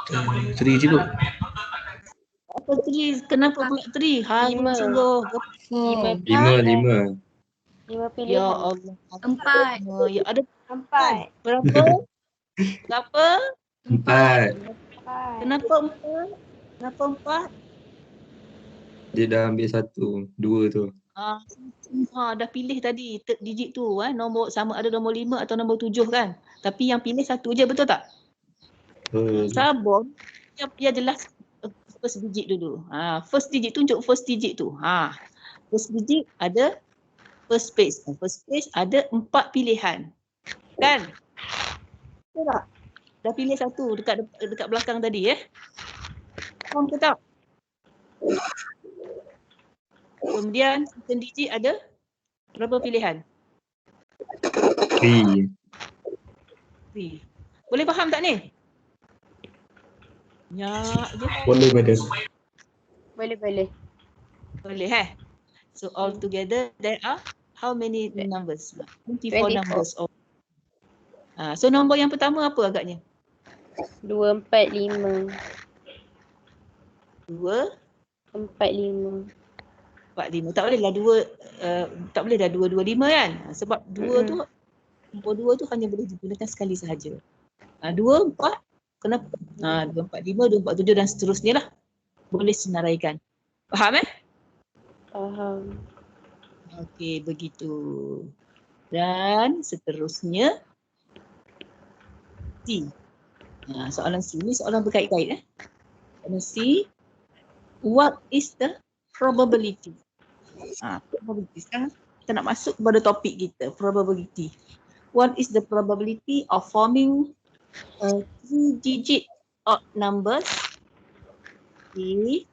3 juga. Apa 3? Kenapa pula 3? Sungguh. 5 pilihan. Ya Allah. 4. Ya ada 4. berapa? 4. Kenapa 4? Dia dah ambil 1. 2 tu. Dah pilih tadi third digit tu nombor sama ada nombor 5 atau nombor 7 kan. Tapi yang pilih 1 je, betul tak? Sabar. Ya jelas first digit dulu. First digit tunjuk first digit tu. First digit ada first space. First space ada 4 pilihan. Kan? Betul tak? Dah pilih 1 dekat belakang tadi Faham ke tak? Kemudian second digit ada berapa pilihan? 3. 3. Boleh faham tak ni? Nyak je. Boleh. Boleh So all together there are how many numbers? 24 numbers. So nombor yang pertama apa agaknya? 245. 245. 45. Tak boleh dah 225 kan? Sebab 2 tu Nombor 2 tu hanya boleh digunakan sekali sahaja. 2, 4, kenapa? 2, 4, 5, 2, 4, 7 dan seterusnya lah. Boleh senaraikan. Faham Faham. Okey, begitu. Dan seterusnya C. Soalan C ni soalan berkait-kait. Soalan C. What is the probability? Probability. Sekarang kita nak masuk kepada topik kita, probability. What is the probability of forming a 3-digit odd numbers if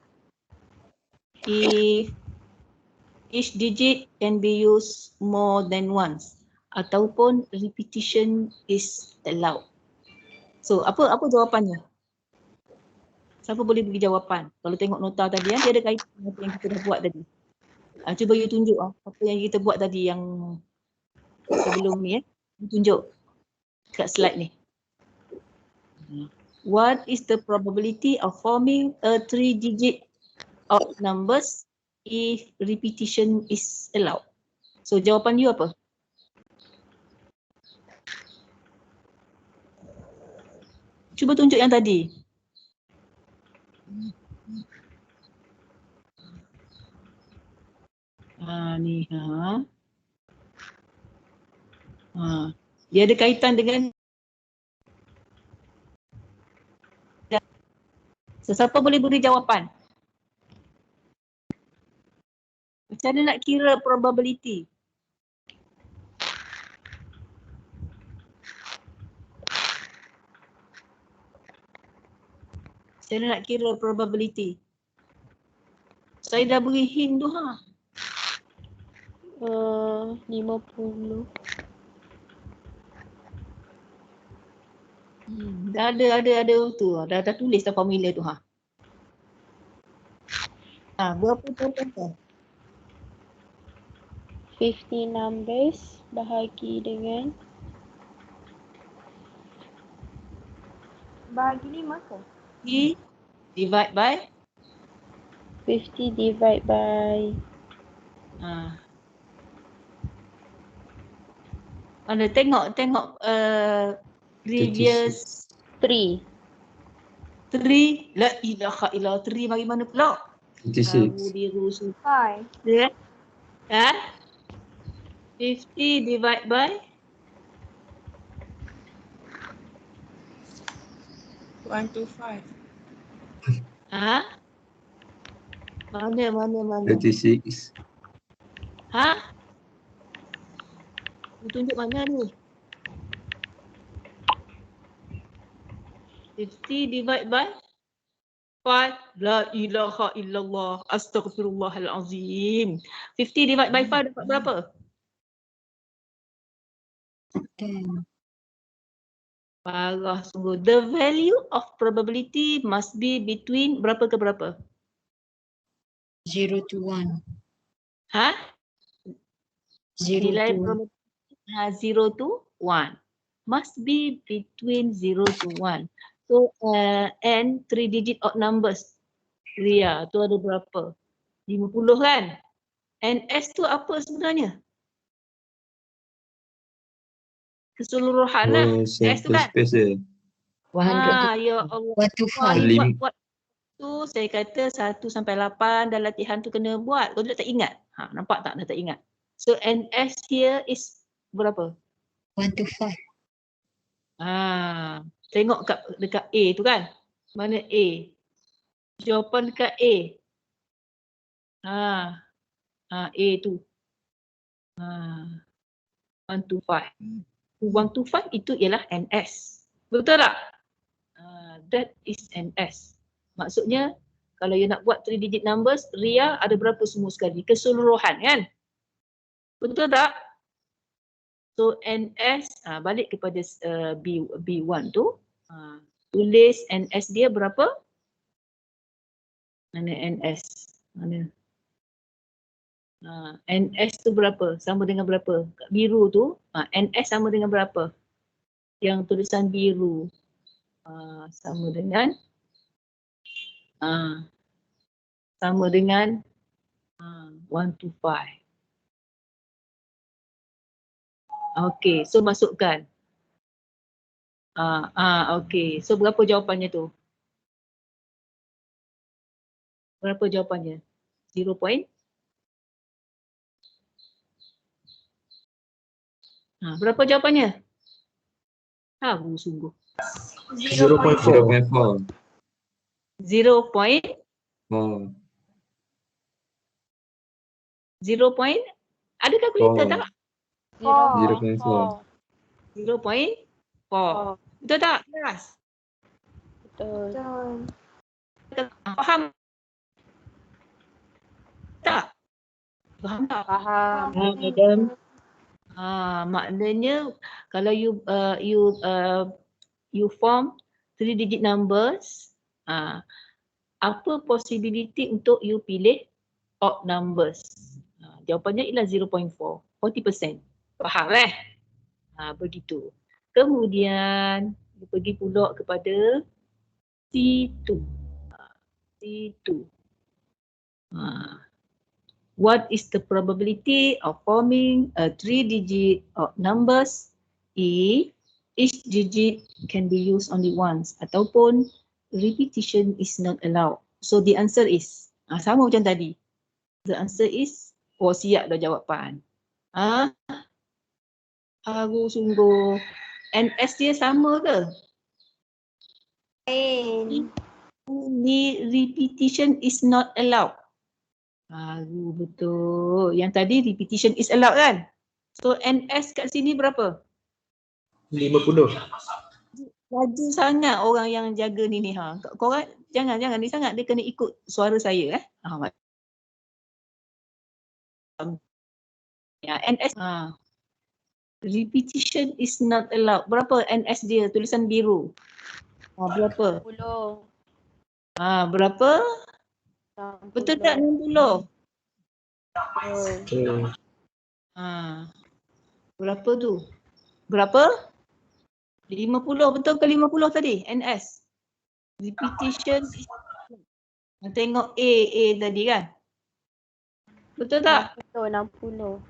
each digit can be used more than once ataupun repetition is allowed. So apa jawapannya? Siapa boleh bagi jawapan? Kalau tengok nota tadi dia ada kaitan dengan apa yang kita dah buat tadi. Cuba you tunjuk apa yang kita buat tadi yang sebelum ni tunjuk kat slide ni. What is the probability of forming a 3-digit odd numbers if repetition is allowed? So jawapan you apa? Cuba tunjuk yang tadi. Ni dia ada kaitan dengan sesiapa boleh beri jawapan. Macam mana nak kira probability? Macam mana nak kira probability? Saya dah beri hint tu 50. Dah ada tu. Dah tulis dah formula tu berapa jawapan tu? 50 numbers bahagi dengan Bahagi 5 ke? Divide by 50 divide by mana tengok previous 3. 3 la ilaha illallah 3 bagi mana pula? 26. Biru su. 5. 50 divide by 125. Mana? 36. Dia tunjuk mana ni? 50 divide by 5. La ilaha illallah. Astaghfirullahalazim. 50 divide by 5 dapat berapa? 10. Parah sungguh. The value of probability must be between berapa ke berapa? 0 to 1. 0 Nilai to 1. probability 0 to 1. Must be between 0 to 1. So and 3-digit odd numbers. Ria, tu ada berapa? 50 kan? And S tu apa sebenarnya? Keseluruhan lah. S tu Sample kan? space dia. 100 Ya Allah. 1 to Wah, 5. you buat tu saya kata 1 sampai 8 dan latihan tu kena buat. Kau tak ingat? Nampak tak? Dah tak ingat. So NS here is berapa? 1 to 5. Tengok dekat A tu kan? Mana A? Jawapan dekat A. A tu. 1 to 5. 1 to 5 itu ialah NS. Betul tak? That is NS. Maksudnya kalau you nak buat 3-digit numbers, Ria ada berapa semua sekali? Keseluruhan kan? Betul tak? So NS, balik kepada B1 tu. Tulis NS dia berapa? Mana NS? Mana? NS tu berapa? Sama dengan berapa? Kat biru tu, NS sama dengan berapa? Yang tulisan biru. Sama dengan 1 to 5. Okey, so masukkan. Okey. So berapa jawapannya tu? Berapa jawapannya? 0 point? Berapa jawapannya? Tahu sungguh. 0.4. 0 point? 4. 0 point? Ada kalkulator tak? 0.4. 0.4. Betul tak kelas? Betul. Faham tak? Faham tak? Faham. Madam. Maknanya kalau you form 3 digit numbers, apa possibility untuk you pilih odd numbers? Jawapannya ialah 0.4, 40%. Faham begitu. Kemudian you pergi pula kepada C2. C2. What is the probability of forming a 3-digit odd numbers if each digit can be used only once ataupun repetition is not allowed? So the answer is, sama macam tadi. The answer is, siap dah jawapan. Aku sungguh. NS dia sama ke? Ni repetition is not allowed. Betul. Yang tadi repetition is allowed kan? So NS kat sini berapa? 50. Laju sangat orang yang jaga ni. Korang jangan ni sangat, dia kena ikut suara saya NS. Repetition is not allowed. Berapa NS dia? Tulisan biru. Berapa? 60. Berapa? 60. Betul tak 60? Betul. Berapa tu? Berapa? 50. Betul ke 50 tadi? NS. Repetition. Tengok A tadi kan? Betul tak? Betul, 60.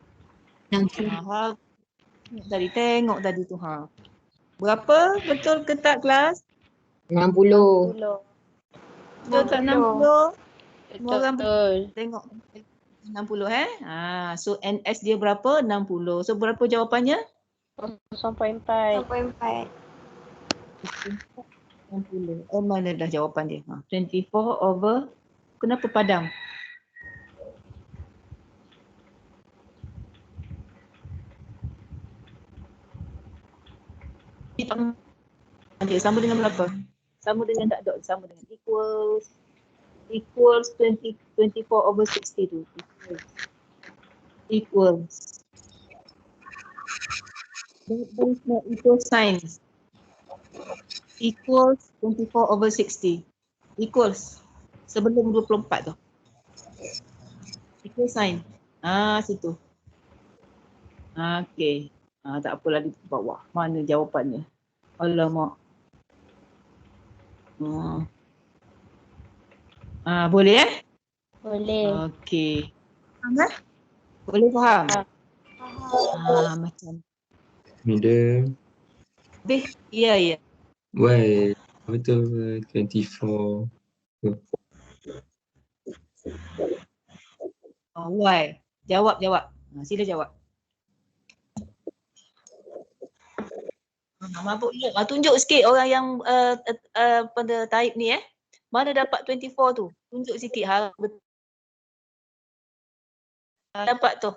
Tadi tengok tadi tu. Berapa? Betul ke tak kelas? 60. Betul tak 60? Betul. Tengok 60 So NS dia berapa? 60. So berapa jawapannya? 0.4. 60. Mana dah jawapan dia? 24 over. Kenapa padam? Sama dengan berapa? Sama dengan tak dot, sama dengan equals 24 over 60 tu. Equals. There is no equal signs. Equals 24 over 60. Equals. Sebelum 24 tu. Equal sign. Situ. Okey. Tak apalah di bawah. Mana jawapannya? Alamak. Boleh Boleh. Okey. Faham Boleh faham? Macam. Medium. Ya. Why? Betul 24. Why? Jawab. Sila jawab. Mabuk je. Tunjuk sikit orang yang pada type ni Mana dapat 24 tu? Tunjuk sikit dapat tu.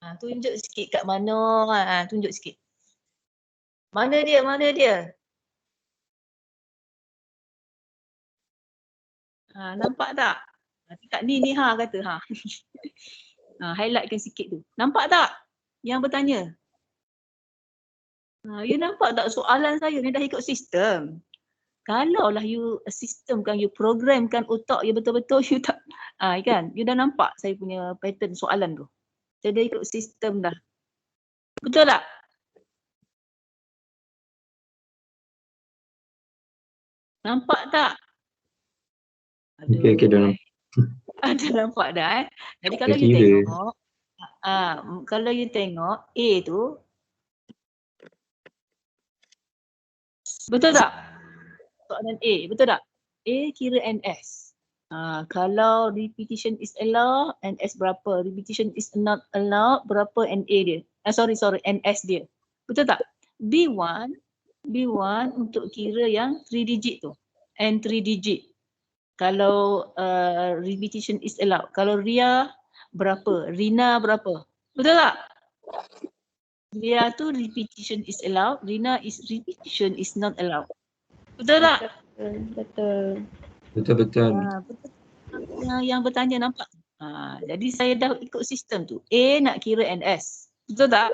Tunjuk sikit kat mana. Tunjuk sikit. Mana dia? Nampak tak? Kat ni kata highlightkan sikit tu. Nampak tak? Yang bertanya. You nampak tak soalan saya ni dah ikut sistem. Kalaulah you sistemkan, you programkan otak you betul-betul, you tak kan? You dah nampak saya punya pattern soalan tu. Saya dah ikut sistem dah. Betul tak? Nampak tak? Okey, dah nampak. Dah nampak dah Jadi kalau Dah you kira. tengok, Kalau you tengok A tu, betul tak? Soalan A, betul tak? A kira NS. Kalau repetition is allowed, NS berapa? Repetition is not allowed, berapa NA dia? NS dia. Betul tak? B1 untuk kira yang 3 digit tu. And 3 digit. Kalau repetition is allowed. Kalau Ria berapa? Rina berapa? Betul tak? Ria tu repetition is allowed, Rina is repetition is not allowed. Betul tak? Betul. Betul-betul. Betul. Yang bertanya nampak? Jadi saya dah ikut sistem tu. A nak kira NS. Betul tak?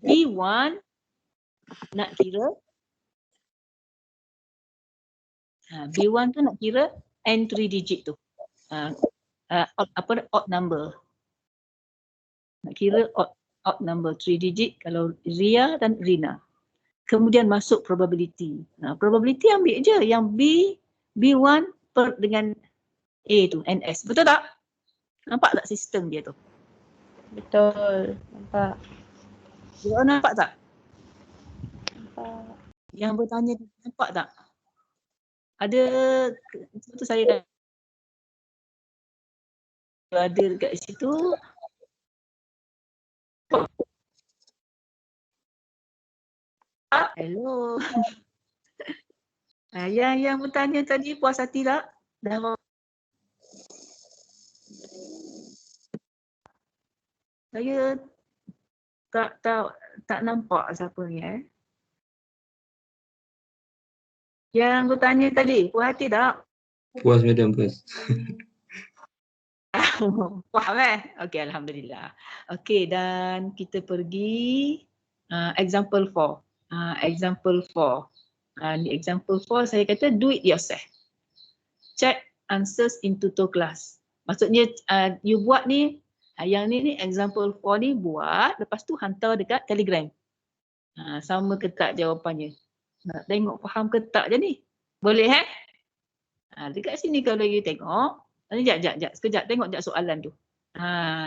B1 nak kira B1 tu nak kira N 3 digit tu. Odd number. Nak kira odd number 3 digit kalau Ria dan Rina. Kemudian masuk probability. Probability ambil je yang B1 dengan A tu, NS. Betul tak? Nampak tak sistem dia tu? Betul. Nampak. Dia nampak tak? Nampak. Yang bertanya nampak tak? Ada, itu saya ada dekat situ. Hello. Yang bertanya tadi puas hati tak? Dah saya tak nampak siapa ni Yang bertanya tadi puas hati tak? Puas madam, puas. Faham Okey, alhamdulillah. Okey, dan kita pergi example 4. Example 4. Ni example 4 saya kata do it yourself. Check answers in tutor class. Maksudnya you buat ni, yang ni example 4 ni buat, lepas tu hantar dekat Telegram. Sama ke tak jawapannya? Nak tengok faham ke tak je ni? Boleh dekat sini kalau you tengok, sekejap tengok sekejap soalan tu.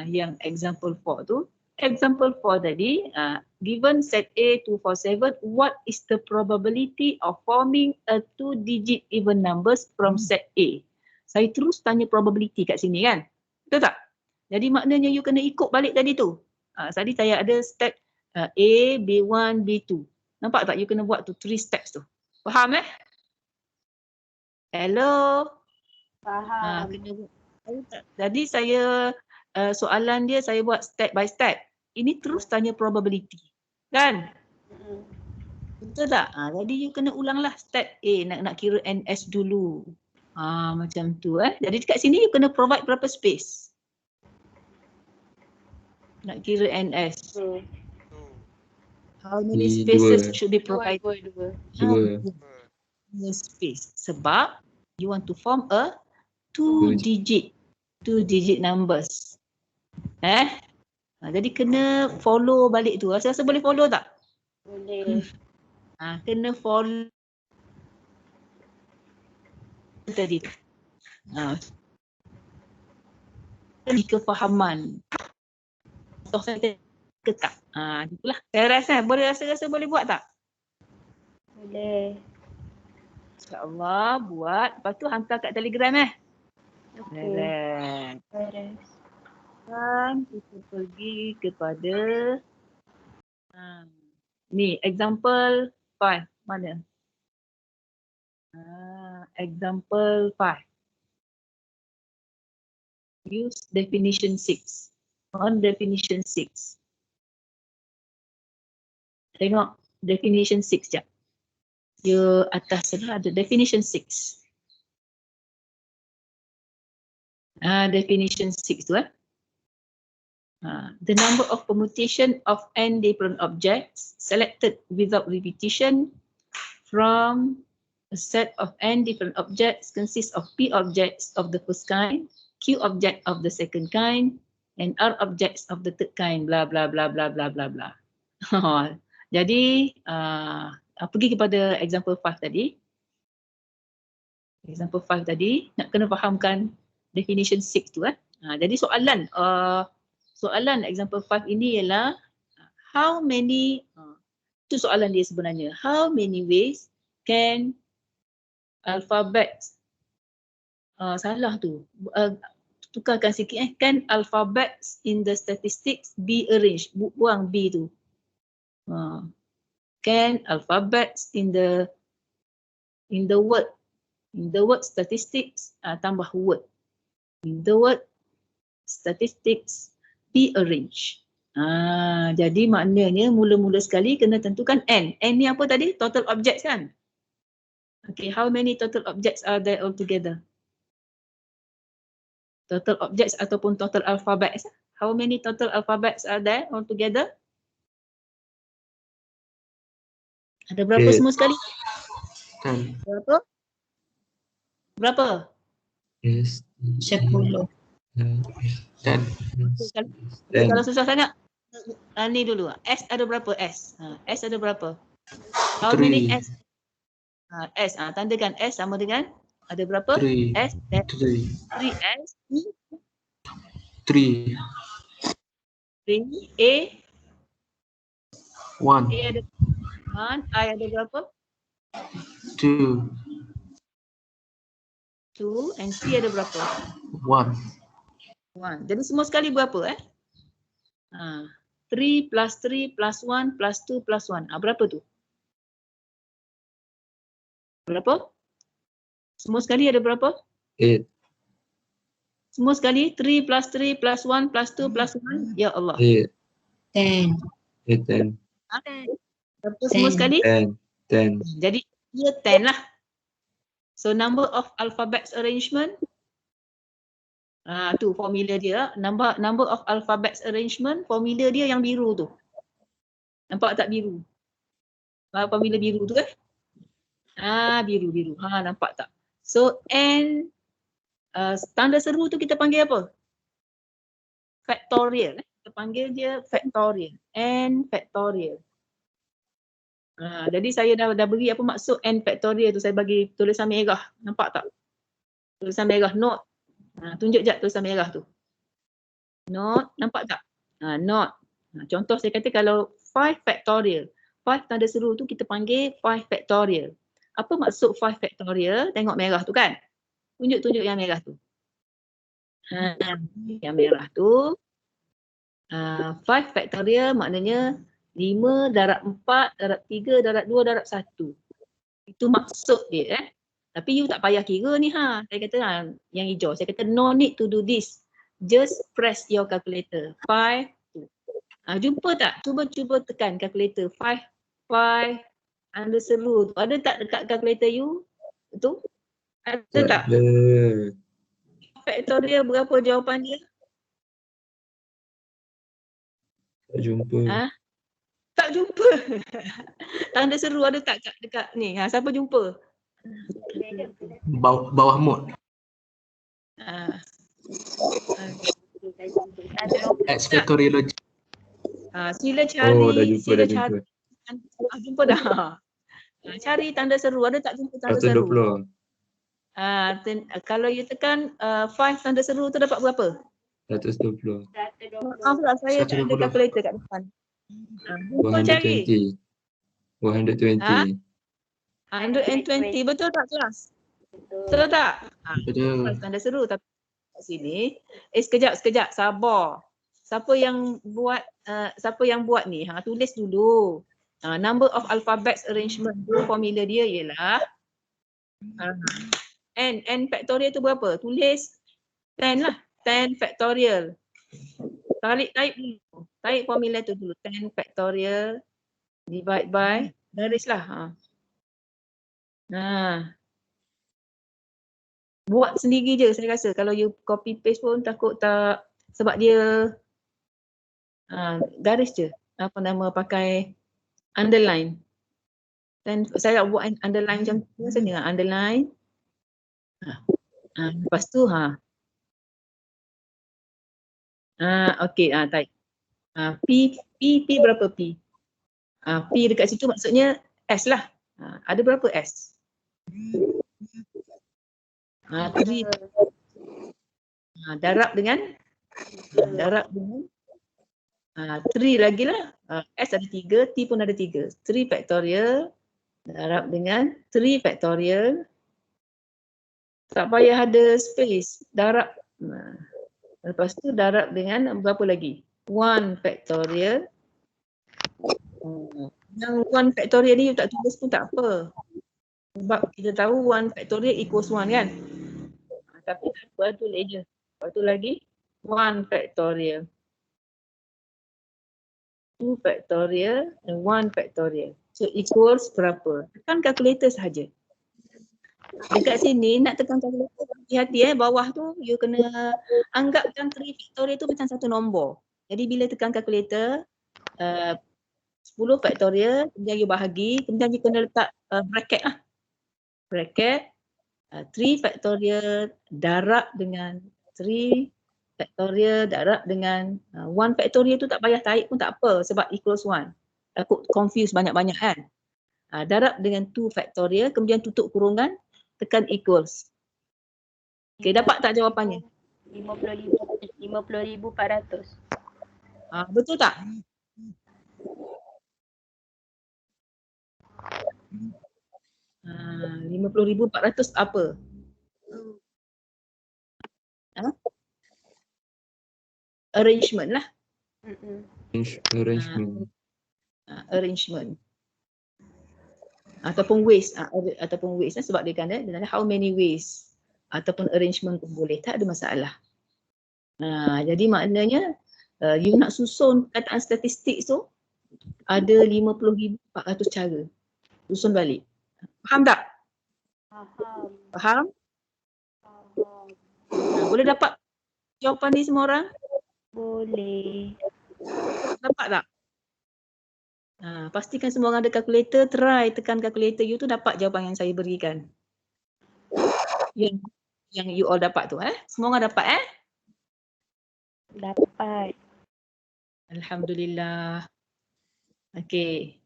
Yang example 4 tu, example 4 tadi, given set A 247, what is the probability of forming a 2-digit even numbers from set A? Saya terus tanya probability kat sini kan? Betul tak? Jadi maknanya you kena ikut balik tadi tu. Tadi saya ada step A, B1, B2. Nampak tak you kena buat tu 3 steps tu. Faham Hello? Faham. Jadi saya soalan dia saya buat step by step. Ini terus tanya probability. Kan? Betul tak? Jadi you kena ulanglah step A nak kira NS dulu. Macam tu Jadi dekat sini you kena provide berapa space? Nak kira NS. How many spaces should be provided? Dua. Space. Sebab you want to form a 2-digit numbers. Jadi kena follow balik tu. Rasa boleh follow tak? Boleh. Kena follow tadi tu. Kefahaman. So saya ke tak? Itulah. Saya rasa rasa boleh buat tak? Boleh. InsyaAllah buat. Lepas tu hantar kat Telegram Okey. Beres. Dan kita pergi kepada ni example 5. Mana? Example 5. Use definition 6. On definition 6. Tengok definition 6 jap. Dia atas sana ada definition 6. Definition 6 tu the number of permutation of n different objects selected without repetition from a set of n different objects consists of p objects of the first kind, q object of the second kind, and r objects of the third kind, bla bla bla bla bla bla bla. Jadi pergi kepada example 5 tadi. Example 5 tadi nak kena fahamkan definition 6 tu Jadi soalan soalan example 5 ini ialah how many, itu soalan dia sebenarnya. How many ways can alphabet, salah tu. Tukarkan sikit Can alphabets in the statistics be arranged? Buang B tu. Can alphabets in the word statistics, tambah word. In the word statistics be arranged. Jadi maknanya mula-mula sekali kena tentukan N. N ni apa tadi? Total objects kan? Okay, how many total objects are there altogether? Total objects ataupun total alphabets. How many total alphabets are there altogether? Ada berapa semua sekali? Berapa? Berapa? Yes. 10. Dan. Kalau susah sangat, ni dulu. S ada berapa S? S ada berapa? How many S? S, tandakan S sama dengan ada berapa? 3. S, 3S. 3. 3, A. 1. A ada 1, I ada berapa? 2. 2, and C ada berapa? 1. Jadi semua sekali berapa 3 plus 3 plus 1 plus 2 plus 1. Berapa tu? Berapa? Semua sekali ada berapa? 8. Semua sekali 3 plus 3 plus 1 plus 2 plus 1. Ya Allah. 8. 10. 10. Berapa semua sekali? 10. Jadi dia 10 lah. So number of alphabets arrangement. Tu formula dia. Number of alphabets arrangement, formula dia yang biru tu. Nampak tak biru? Formula biru tu kan? Biru. Nampak tak? So N, tanda seru tu kita panggil apa? Factorial. Kita panggil dia factorial. N factorial. Jadi saya dah beri apa maksud N factorial tu. Saya bagi tulisan merah. Nampak tak? Tulisan merah, note. Tunjuk jap tulisan merah tu. Note, nampak tak? Note. Contoh saya kata kalau 5 factorial. 5 tanda seru tu kita panggil 5 factorial. Apa maksud 5 factorial? Tengok merah tu kan? Tunjuk yang merah tu. Yang merah tu. 5 factorial maknanya 5 darab 4, darab 3, darab 2, darab 1. Itu maksud dia Tapi you tak payah kira ni Saya kata yang hijau. Saya kata no need to do this. Just press your calculator. 5, 2. Jumpa tak? Cuba tekan calculator. 5 under seru tu. Ada tak dekat calculator you? Tu? Ada tak? Factorial berapa jawapan dia? Tak jumpa. Tak jumpa. Tanda seru ada tak dekat ni? Siapa jumpa? Bawah mod. X factorial logic. Sila cari. Oh, dah jumpa. Jumpa dah. Cari tanda seru. Ada tak jumpa tanda seru? 120. Kalau you tekan 5 tanda seru tu dapat berapa? 120. Maaf lah, saya tak ada calculator kat depan. Jumpa cari. 120. 120. Betul tak kelas? Betul tak? Betul. Tanda seru tapi kat sini. Sekejap. Sabar. Siapa yang buat ni? Tulis dulu. Number of alphabets arrangement tu formula dia ialah N factorial tu berapa? Tulis 10 lah. 10 factorial. Tarik dulu. Tarik formula tu dulu. 10 factorial divide by garislah. Buat sendiri je saya rasa. Kalau you copy paste pun takut tak, sebab dia garis je. Pakai underline. Dan saya buat underline macam tu biasanya. Underline. Lepas tu okey, type. P berapa P? P dekat situ maksudnya S lah. Ada berapa S? 3. Darab dengan 3 lagi lah. S ada 3, T pun ada 3. 3 factorial darab dengan 3 factorial. Tak payah ada space. Darab. Lepas tu darab dengan berapa lagi? 1 factorial. Yang 1 factorial ni you tak tulis pun tak apa. Sebab kita tahu 1 factorial equals 1 kan? Tapi tak apa, tulis je. Lepas tu lagi 1 factorial. 2 factorial dan 1 factorial. So equals berapa? Tekan kalkulator sahaja. Dekat sini nak tekan kalkulator, hati-hati bawah tu you kena anggapkan 3 factorial tu macam satu nombor. Jadi bila tekan kalkulator 10 factorial, kemudian you bahagi, kemudian you kena letak bracket lah. Bracket 3 factorial darab dengan 3 factorial darab dengan 1 factorial tu tak payah tarik pun tak apa sebab equals 1. Takut confuse banyak-banyak kan. Darab dengan 2 factorial, kemudian tutup kurungan, tekan equals. Okay, dapat tak jawapannya? 50,400. Betul tak? Ah, 50,400 apa? Arrangement lah. Arrangement. Arrangement. Ataupun ways. Ataupun ways sebab dia kan dia how many ways. Ataupun arrangement pun boleh. Tak ada masalah. Jadi maknanya you nak susun kataan statistik tu ada 50,400 cara. Susun balik. Faham tak? Faham? Boleh dapat jawapan ni semua orang? Boleh. Dapat tak? Pastikan semua orang ada kalkulator, try tekan kalkulator you tu dapat jawapan yang saya berikan. Yang you all dapat tu Semua orang dapat Dapat. Alhamdulillah. Okey.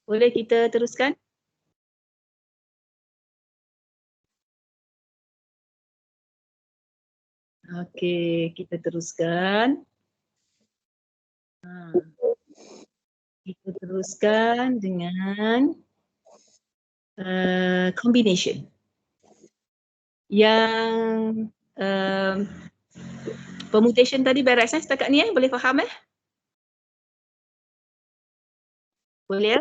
Boleh kita teruskan? Okey, kita teruskan. Kita teruskan dengan combination. Yang permutation tadi beres setakat ni boleh faham Boleh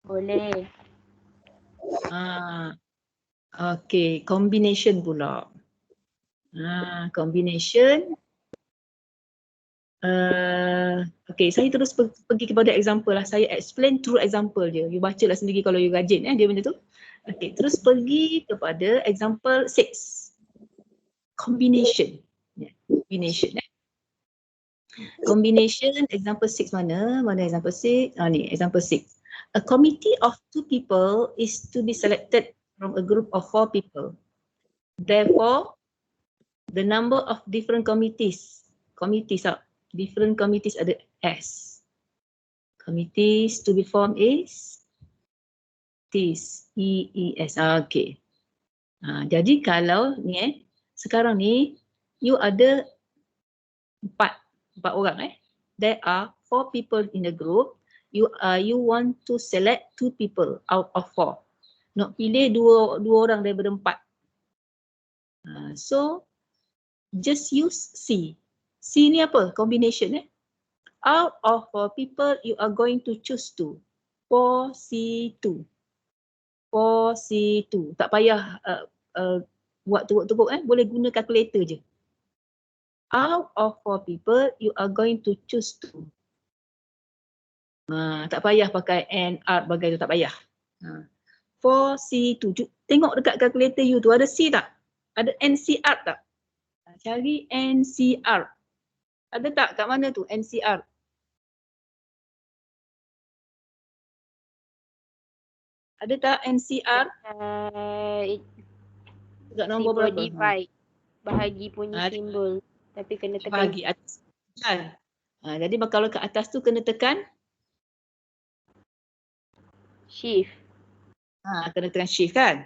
Boleh. Okey, combination pula. Combination. Okey, saya terus pergi kepada example lah. Saya explain through example je. You baca lah sendiri kalau you rajin dia benda tu. Okey, terus pergi kepada example 6. Combination. Combination Combination example 6 mana? Mana example 6? Ni example 6. A committee of 2 people is to be selected from a group of 4 people. Therefore, the number of different committees different committees ada S. Committees to be formed is EES. Okay. Jadi kalau ni sekarang ni you ada 4 orang There are 4 people in the group. You want to select 2 people out of 4. Nak pilih dua orang daripada 4. So just use C. C ni apa? Combination Out of 4 people you are going to choose 2. 4C2. 4C2. Tak payah buat teruk-teruk boleh guna kalkulator je. Out of 4 people you are going to choose 2. Tak payah pakai N, R bagai tu, tak payah. 4C2. Tengok dekat kalkulator you tu ada C tak? Ada NCR tak? Cari NCR. Ada tak kat mana tu NCR? Ada tak NCR? Dekat nombor berapa? Divide. Bahagi punya simbol. Tapi kena tekan. Bahagi atas. Jadi kalau ke atas tu kena tekan? Shift. Kena tekan shift kan?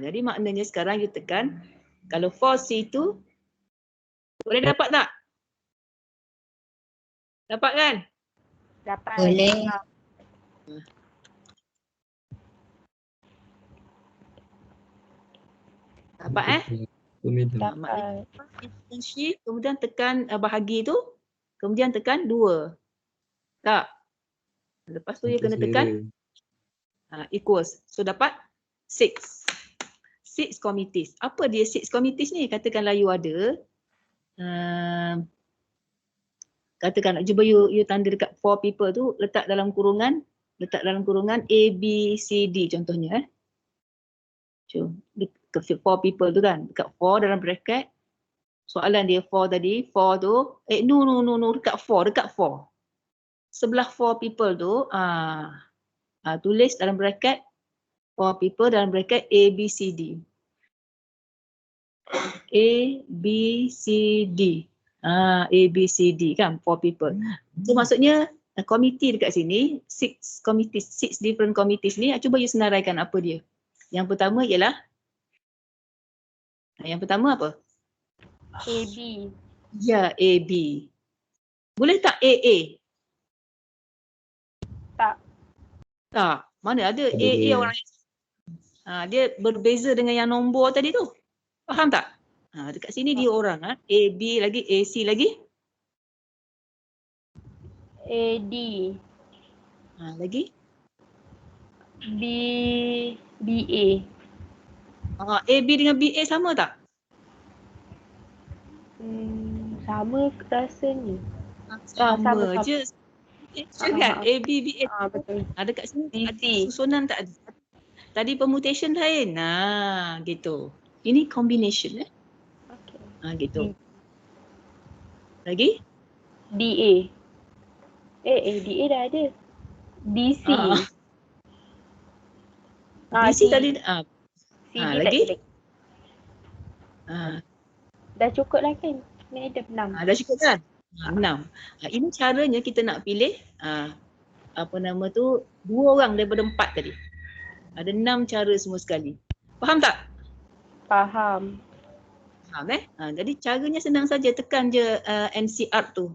Jadi maknanya sekarang you tekan. Kalau 4C tu boleh dapat tak? Dapat kan? Dapat. Boleh. Dapat Dapat. Shift, kemudian tekan bahagi tu, kemudian tekan 2. Tak? Lepas tu you kena tekan equals. So dapat 6. 6 committees. Apa dia 6 committees ni? Katakanlah you ada katakan cuba you tanda dekat 4 people tu, letak dalam kurungan A, B, C, D contohnya. Cuma dekat 4 people tu kan, dekat 4 dalam bracket. Soalan dia 4 tadi, 4 tu, no, dekat 4. Sebelah 4 people tu, tulis dalam bracket 4 people dalam bracket A, B, C, D. A, B, C, D. A, B, C, D kan, 4 people. So maksudnya komiti dekat sini, 6 committees, 6 different committees ni, cuba you senaraikan apa dia. Yang pertama ialah, yang pertama apa? AB. Ya, AB. Boleh tak AA? Tak. Tak. Mana ada AA orang dia berbeza dengan yang nombor tadi tu. Faham tak? Dekat sini dia orang. AB lagi, AC lagi. AD. Lagi? BA. AB dengan BA sama tak? Sama rasanya. Sama je. Kan? AB, BA. Betul. Dekat sini ada DC. susunan tak ada. Tadi permutation lain. Gitu. Ini combination. Okay. Gitu. Lagi? DA. DA dah ada. DC. DC tadi. CD lagi? tak ada. Dah cukup lah kan? Ni ada 6. Dah cukup kan? 6. Ini caranya kita nak pilih apa nama tu, 2 orang daripada 4 tadi. Ada 6 cara semua sekali. Faham tak? Faham. Faham jadi caranya senang saja, tekan je NCR tu.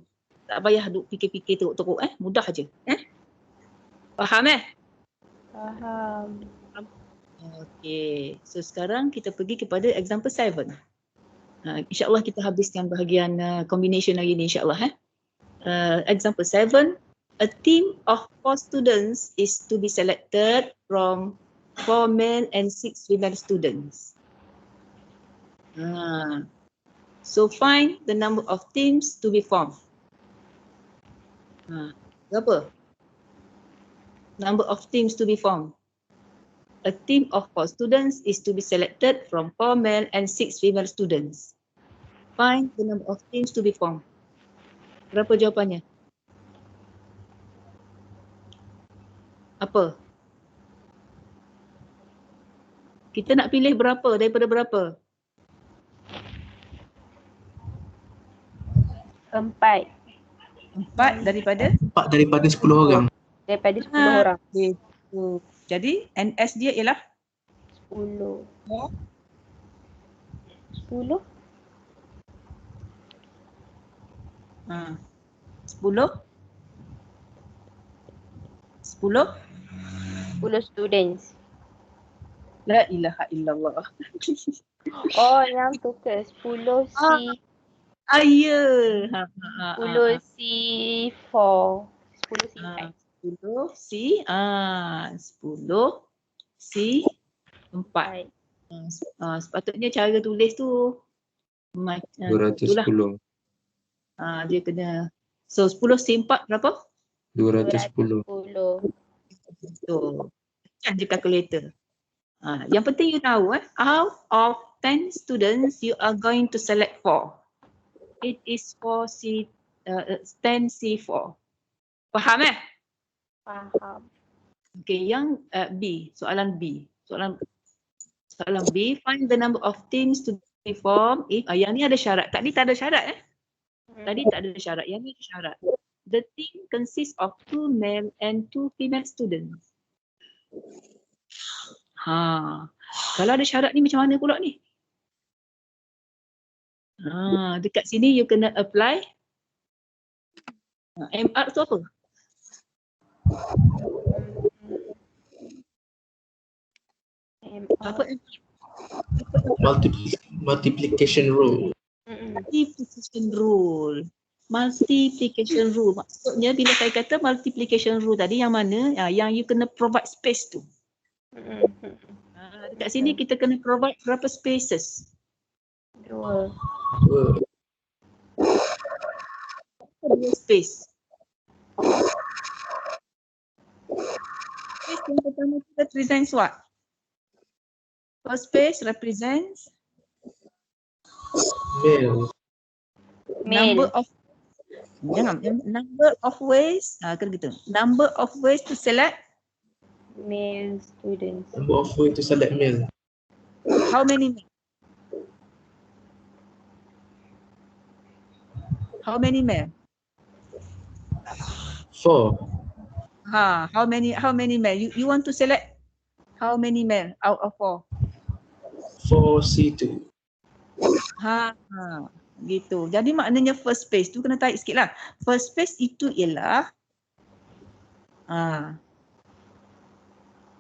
Tak payah duk fikir-fikir teruk-teruk mudah je. Faham Faham. Okey. So sekarang kita pergi kepada example 7. InsyaAllah kita habiskan bahagian combination hari ni insyaAllah. Example 7. A team of 4 students is to be selected from 4 male and 6 female students. So find the number of teams to be formed. Berapa? Number of teams to be formed. A team of 4 students is to be selected from 4 male and 6 female students. Find the number of teams to be formed. Berapa jawapannya? Apa? Kita nak pilih berapa daripada berapa? 4. 4 daripada? 4 daripada 10 orang. Daripada 10 orang. Jadi NS dia ialah? 10. 10? 10? 10 students. La ilaha illallah. Oh, yang tu ke? 10 C. Ya. 10 C4. 10 C5. 10 C. 10 C4. Sepatutnya cara tulis tu 210. Dia kena. So 10 C4 berapa? 210. So, tekan je calculator. Yang penting you tahu out of 10 students you are going to select 4. It is 10 C4. Faham Faham. Okay, yang B, soalan B. Soalan B, find the number of teams to be formed if yang ni ada syarat. Tadi tak ada syarat Tadi tak ada syarat. Yang ni ada syarat. The team consists of 2 male and 2 female students. Kalau ada syarat ni macam mana pula ni? Dekat sini you kena apply MR tu apa? Apa MR? Multiplication rule. Multiplication rule. Multiplication rule. Maksudnya bila saya kata multiplication rule tadi yang mana? Yang you kena provide space tu. Dekat sini kita kena provide berapa spaces? 2. Dua space. Space yang pertama represents what? First space represents Male. number of ways, kena gitu. Number of ways to select Male students. Number of way to select male. how many men? How many men? 4. How many men? You want to select how many men out of 4? 4 C2. Gitu. Jadi maknanya first space tu kena tarik sikit lah. First space itu ialah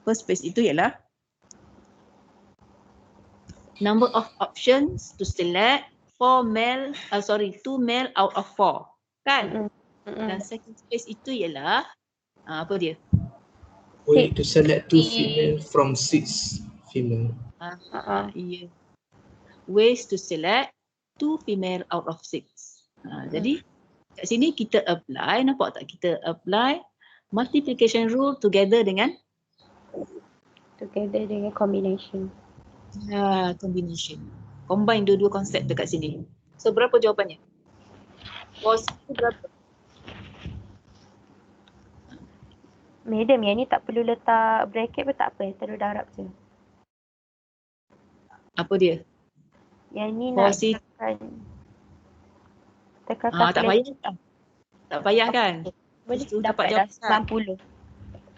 first space itu ialah number of options to select 2 male out of 4. Kan? Dan second space itu ialah apa dia? Way to select 2 female from 6 female. Yeah. Ways to select 2 female out of 6. Jadi kat sini kita apply, nampak tak? Kita apply multiplication rule together dengan Combination. Combination. Combine dua-dua konsep dekat sini. So berapa jawapannya? Positif berapa? Madam, yang ni tak perlu letak bracket pun tak apa, terus darab je. Apa dia? Yang ni nak Positif. tekan Tak payah kan? Tak payah kan? Boleh Tu dapat dapat dah jawapan.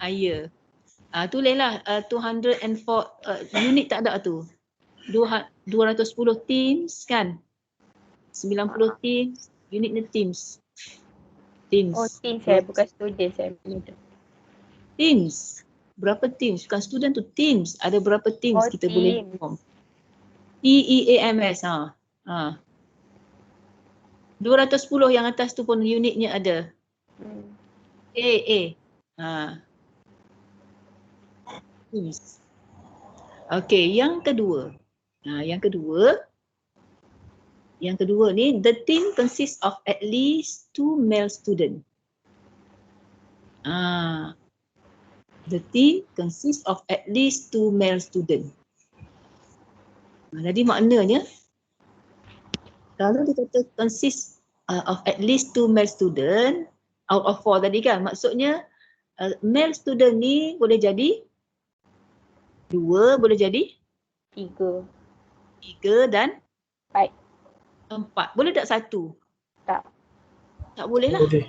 90. Ya. Tulislah 204 unit tak ada tu. 210 teams kan? 90 teams, unitnya teams. Oh, teams saya bukan student saya. Teams. Berapa teams? Bukan student tu, teams. Ada berapa teams kita boleh form? TEAMS. 210 yang atas tu pun unitnya ada. A. Teams. Okey, yang kedua. Yang kedua ni, the team consists of at least 2 male student. The team consists of at least 2 male student. Jadi maknanya, kalau dia kata consist of at least 2 male student out of 4 tadi kan, maksudnya male student ni boleh jadi 2, boleh jadi 3 dan 4. Boleh tak 1? Tak. Tak boleh lah. Boleh.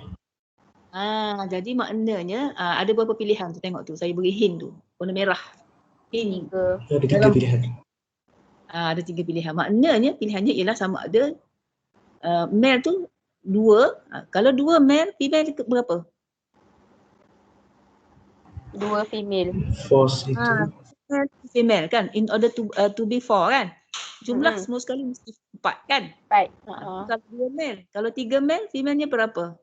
Jadi maknanya ada berapa pilihan tu, tengok tu. Saya beri hint tu. Warna merah. Hint. 3. Ada 3 pilihan. Ada 3 pilihan. Maknanya pilihannya ialah sama ada male tu 2. Kalau 2 male, female berapa? 2 female. 4 C2. Female kan? In order to be 4 kan? Jumlah semua sekali mesti 4 kan? 4. Kalau 2 male. Kalau 3 male, female-nya berapa?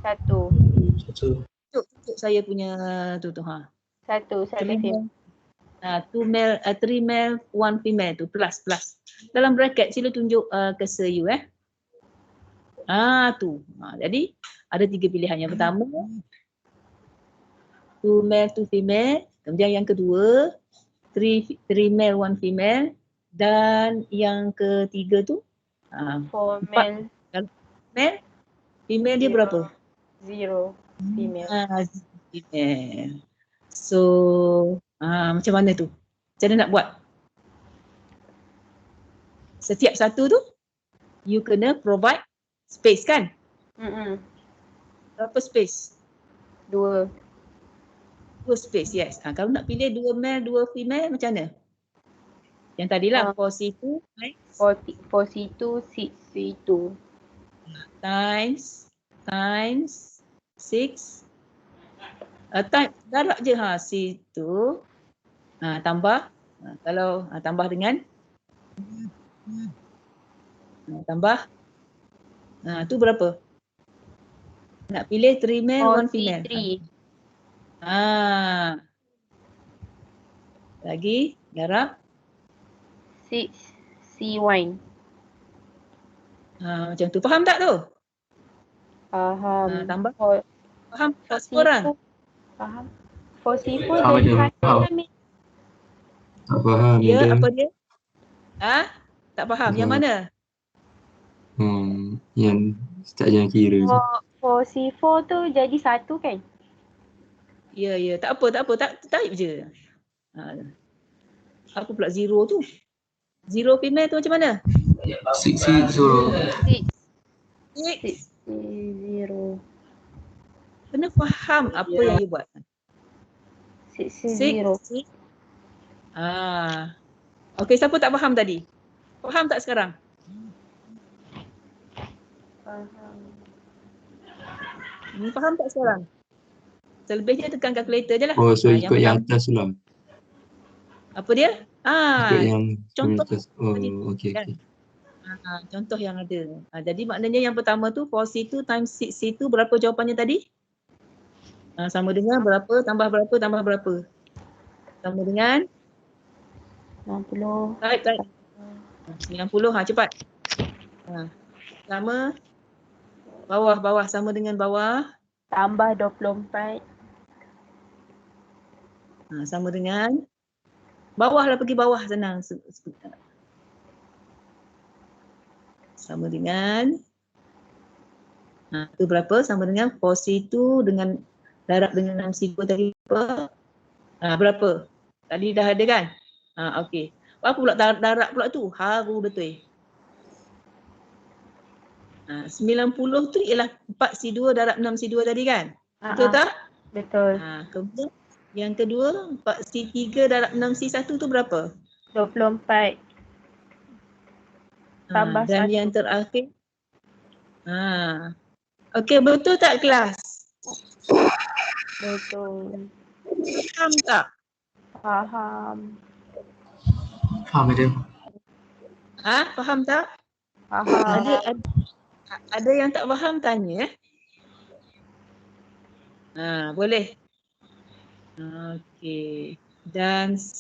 1. Tunjuk saya punya tu. 1 female. 2 male, 3 male, 1 female tu plus. Dalam bracket sila tunjuk cursor you tu. Jadi ada 3 pilihan. Yang pertama 2 male, 2 female. Kemudian yang kedua 3 male, 1 female. Dan yang ketiga tu 4 male. Male, female dia berapa? 0 female. Female. So macam mana tu? Macam mana nak buat? Setiap satu tu you kena provide space kan? Berapa space? 2 space, yes. Kalau nak pilih 2 male, 2 female macam mana? Yang tadilah 4C2 4C2 6C2 times 6. Darab je C2. Tambah. Kalau tambah dengan tambah. Tu berapa? Nak pilih 3 male, 1 female. Lagi darab 6 C1. Macam tu. Faham tak tu? Faham. Tambah. For Faham tak C4, semua orang? faham. For C4 Faham jadi je, faham. mana? Tak faham Ya, madam. apa dia? Tak faham. Yang mana? Yang start jangan kira je. For C4 tu jadi 1 kan? Ya. Tak apa. Type je. Apa pula 0 tu? 0 female tu macam mana? 6 suruh. 6. 0. Kena faham apa yang you buat. 6 0. Okey, siapa tak faham tadi? Faham tak sekarang? Faham. Faham tak sekarang? Selebihnya tekan kalkulator je lah. Oh, so Yang ikut yang pertama, atas pula. apa dia? Ikut yang contoh atas. Oh, okey. Contoh yang ada. Jadi maknanya yang pertama tu 4C2 times 6C2 berapa jawapannya tadi? Sama dengan berapa tambah berapa tambah berapa? Sama dengan 90. Type. 90. Cepat. Sama bawah sama dengan bawah. Tambah 24. Sama dengan bawah lah, pergi bawah, senang. Sama dengan tu berapa? Sama dengan 4C2 dengan darab dengan 6C2 tadi berapa? Berapa? Tadi dah ada kan? Okey. Apa pula darab pula tu? Haru betul. 90 tu ialah 4C2 darab 6C2 tadi kan? Betul tak? Betul. Kemudian yang kedua 4C3 darab 6C1 tu berapa? 24. Tambah Dan 1. yang terakhir. Okey, betul tak kelas? Betul. Faham tak? Faham. Faham madam. Faham tak? Faham. Ada yang tak faham tanya. Boleh. Okey. Dan C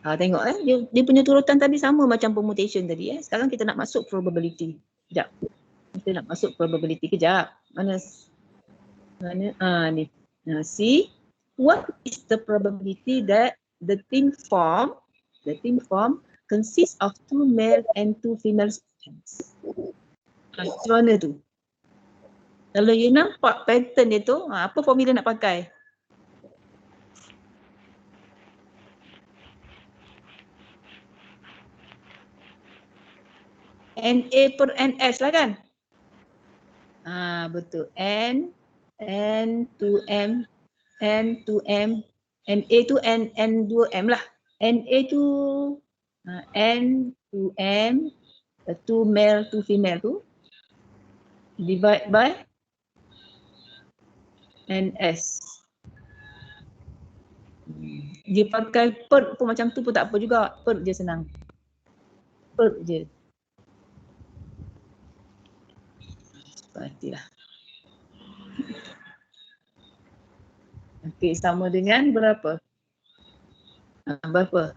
tengok dia punya turutan tadi sama macam permutation tadi. Sekarang kita nak masuk probability. Sekejap. Kita nak masuk probability kejap. Mana ni. C, what is the probability that the team form consists of 2 male and 2 female students? Macam mana tu? Kalau you nampak pattern dia tu, apa formula nak pakai? NA per NS lah kan? Betul. N to M, N to M, NA to N 2M lah. NA to N to M, 2 male, 2 female tu, divide by NS. Dia pakai per pun macam tu pun tak apa juga. Per je senang. Per je. Pastilah. Okey, sama dengan berapa? Berapa?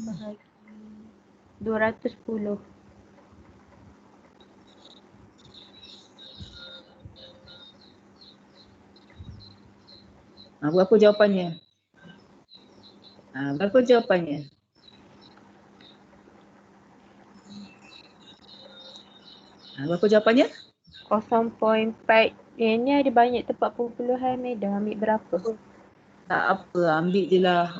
bahagi 210. Berapa jawapannya? Berapa jawapannya? Berapa jawapannya? 0.4. Ni ada banyak tempat perpuluhan Meda. Ambil berapa? Tak apa, ambil je lah.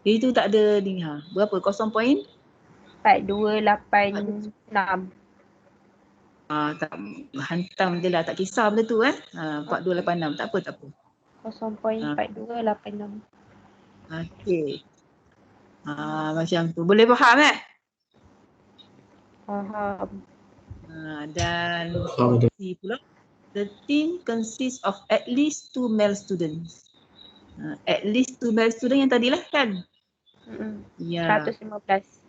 Itu tak ada ni. Berapa? 0.4286. Tak hantam je lah, tak kisah benda tu 4286 tak apa. 0.4286. Okey. Macam tu. Boleh faham Faham. Dan Faham betul. C pula. The team consists of at least 2 male students. At least 2 male students yang tadilah kan? Ya. 115.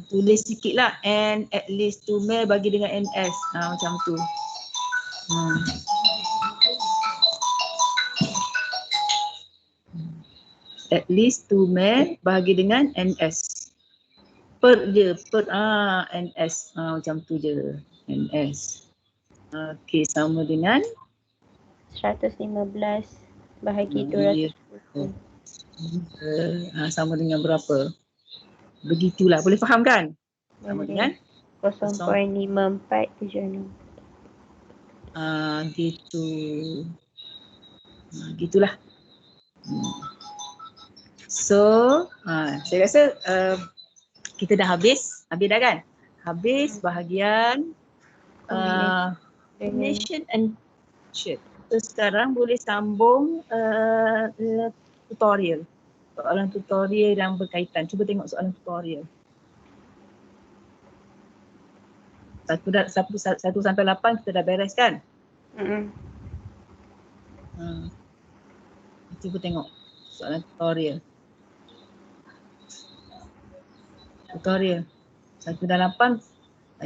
Tulis sikit lah. And at least 2 male bagi dengan NS. Macam tu. At least 2 male bagi dengan NS. Per je. NS. Macam tu je. NS. Okey, sama dengan 115 bahagi Ya. 210. Sama dengan berapa? Begitulah. Boleh faham kan? Sama dengan 0.5476. Gitu. Gitulah. So, saya rasa kita dah habis. Habis dah kan? Habis bahagian combination and shit. So, sekarang boleh sambung tutorial. Soalan tutorial yang berkaitan. Cuba tengok soalan tutorial. 1 sampai 8 kita dah beres kan? Cuba tengok soalan tutorial. Tutorial 1 dan 8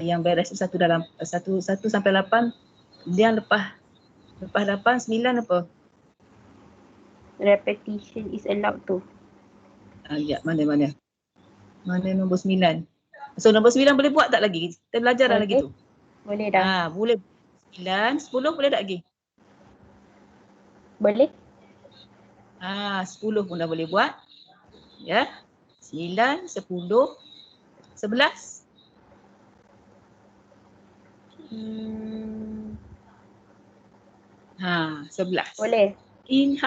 yang beres 1 sampai 8. Dia lepas 8 9 apa? Repetition is allowed tu. Ya, mana nombor 9. So nombor 9 boleh buat tak lagi? Kita belajar dah lagi tu. Boleh dah. Boleh. 9, 10 boleh tak lagi? Boleh. 10 pun dah boleh buat. Ya. 9, 10, 11. Hmm. 11. Boleh. In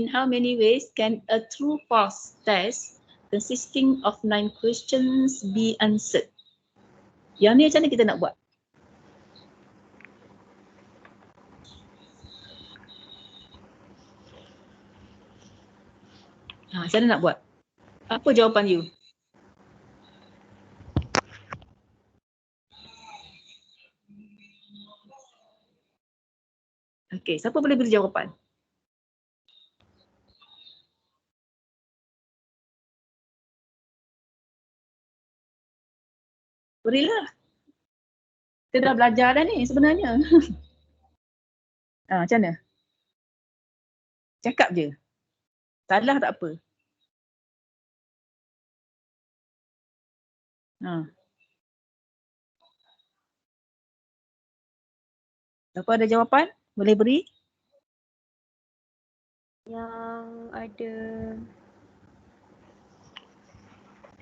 how many ways can a true false test consisting of 9 questions be answered? Yang ni macam mana kita nak buat? Macam mana nak buat? Apa jawapan you? Okey, siapa boleh beri jawapan? Berilah. Kita dah belajar dah ni sebenarnya. Macam mana? Cakap je. Salah tak apa. Siapa ada jawapan? Boleh beri? Yang ada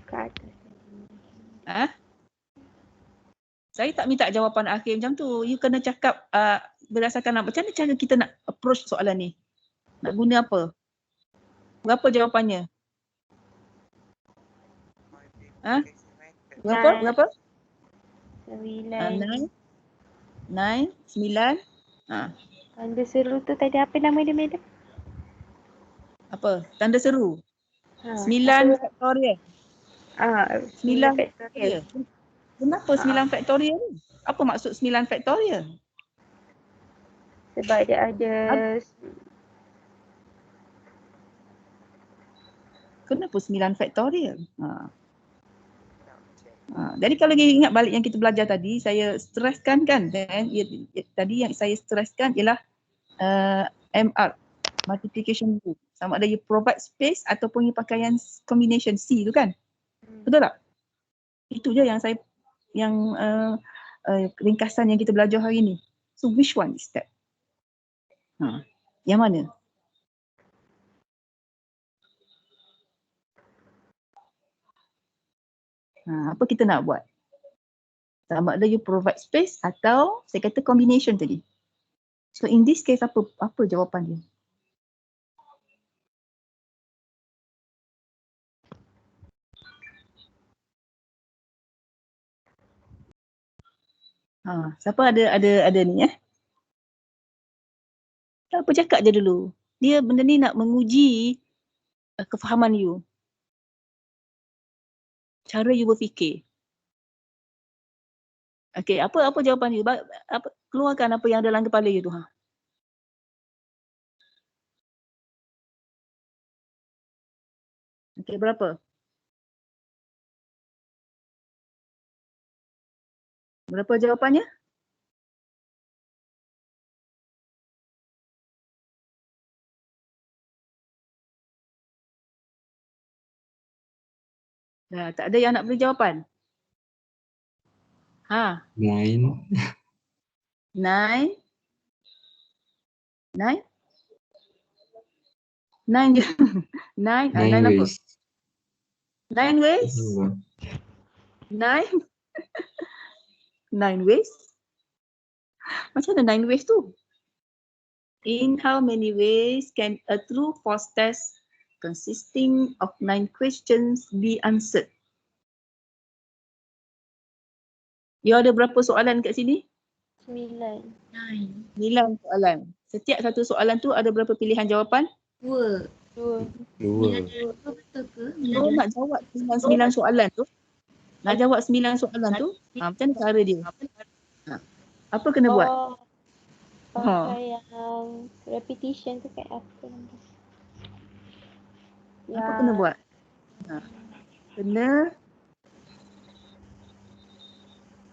kat atas. Saya tak minta jawapan akhir macam tu. You kena cakap berdasarkan apa. Macam mana cara kita nak approach soalan ni? Nak guna apa? Berapa jawapannya? Berapa? 9. 9. Tanda seru tu tadi apa nama dia, madam? Apa? Tanda seru. 9 faktorial. 9 faktorial. Kenapa 9 faktorial ni? Apa maksud 9 faktorial? Sebab dia ada Kenapa 9 faktorial? Jadi kalau ingat balik yang kita belajar tadi, saya streskan kan, tadi yang saya streskan ialah MR, multiplication rule. Sama ada you provide space ataupun you pakai yang combination C tu kan? Betul tak? Itu je yang ringkasan yang kita belajar hari ni. So which one is that? Yang mana? Apa kita nak buat? Sama ada you provide space atau saya kata combination tadi. So in this case apa jawapan dia? Siapa ada ni Tak apa, cakap je dulu. Dia benda ni nak menguji kefahaman you. Cara you berfikir. Okey, apa jawapan you? Keluarkan apa yang ada dalam kepala you tu. Okey, berapa? Berapa jawapannya? Tak ada yang nak beri jawapan? 9. 9 je. 9 apa? ways. 9 ways? 9 ways? Macam mana 9 ways tu? In how many ways can a true false test consisting of 9 questions be answered? You ada berapa soalan kat sini? 9. 9 soalan. Setiap satu soalan tu ada berapa pilihan jawapan? 2. 2. Betul ke? So nak jawab 9 soalan tu, macam mana cara dia? Apa kena buat? Pakai yang repetition tu kat apa? Apa kena buat?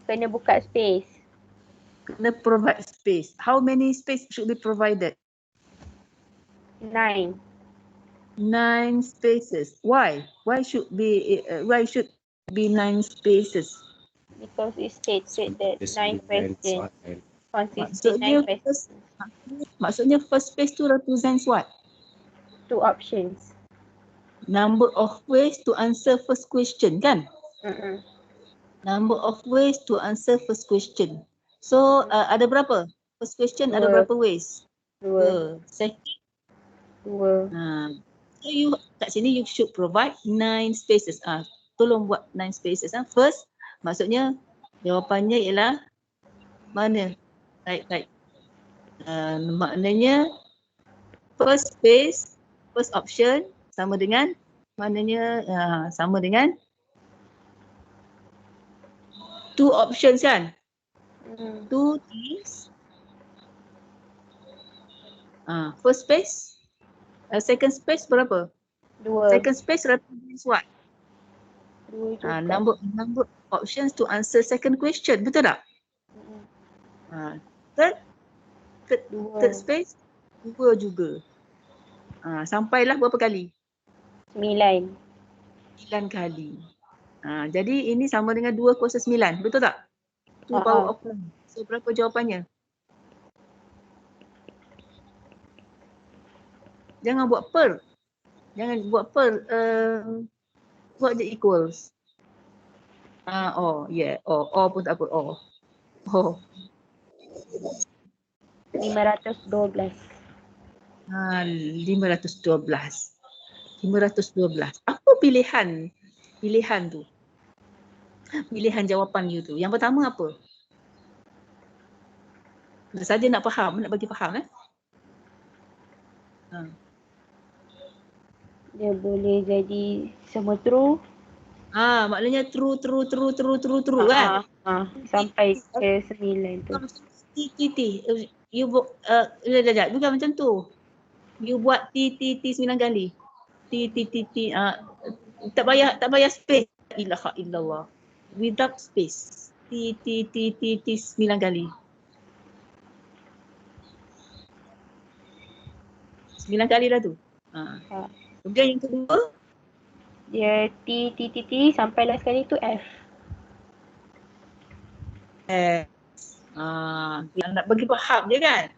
Kena buka space. Kena provide space. How many space should be provided? 9. 9 spaces. Why? Why should be 9 spaces? Because it stated that 9 questions consists Maksudnya 9 questions. Maksudnya first space tu represents what? 2 options. Number of ways to answer first question, kan? Number of ways to answer first question. So ada berapa? First question ada 2. berapa ways? 2. Second? 2. So you kat sini you should provide 9 spaces. Tolong buat 9 spaces. First, maksudnya jawapannya ialah mana? Right. Maknanya first space, first option sama dengan sama dengan 2 options kan? 2 things. First space. Second space berapa? 2. Second space represents what? 2 juga. Number options to answer second question. Betul tak? Third space 2 juga. Sampailah berapa kali? 9. 9 kali. Jadi ini sama dengan 2 kuasa 9. Betul tak? 2 power of 9. So berapa jawapannya? Jangan buat per. Buat je equals. Pun tak apa. 512. 512. Apa pilihan tu? Pilihan jawapan you tu. Yang pertama apa? Saja nak faham, nak bagi faham Dia boleh jadi semua true. Maknanya true kan? Sampai ke 9 tu. You buat bukan macam tu. You buat T 9 kali. T tak payah space. Ilaha illallah. Without space. T 9 kali. 9 kali dah tu. Kemudian yang kedua, dia T sampai last kali tu F. yang nak bagi faham je kan.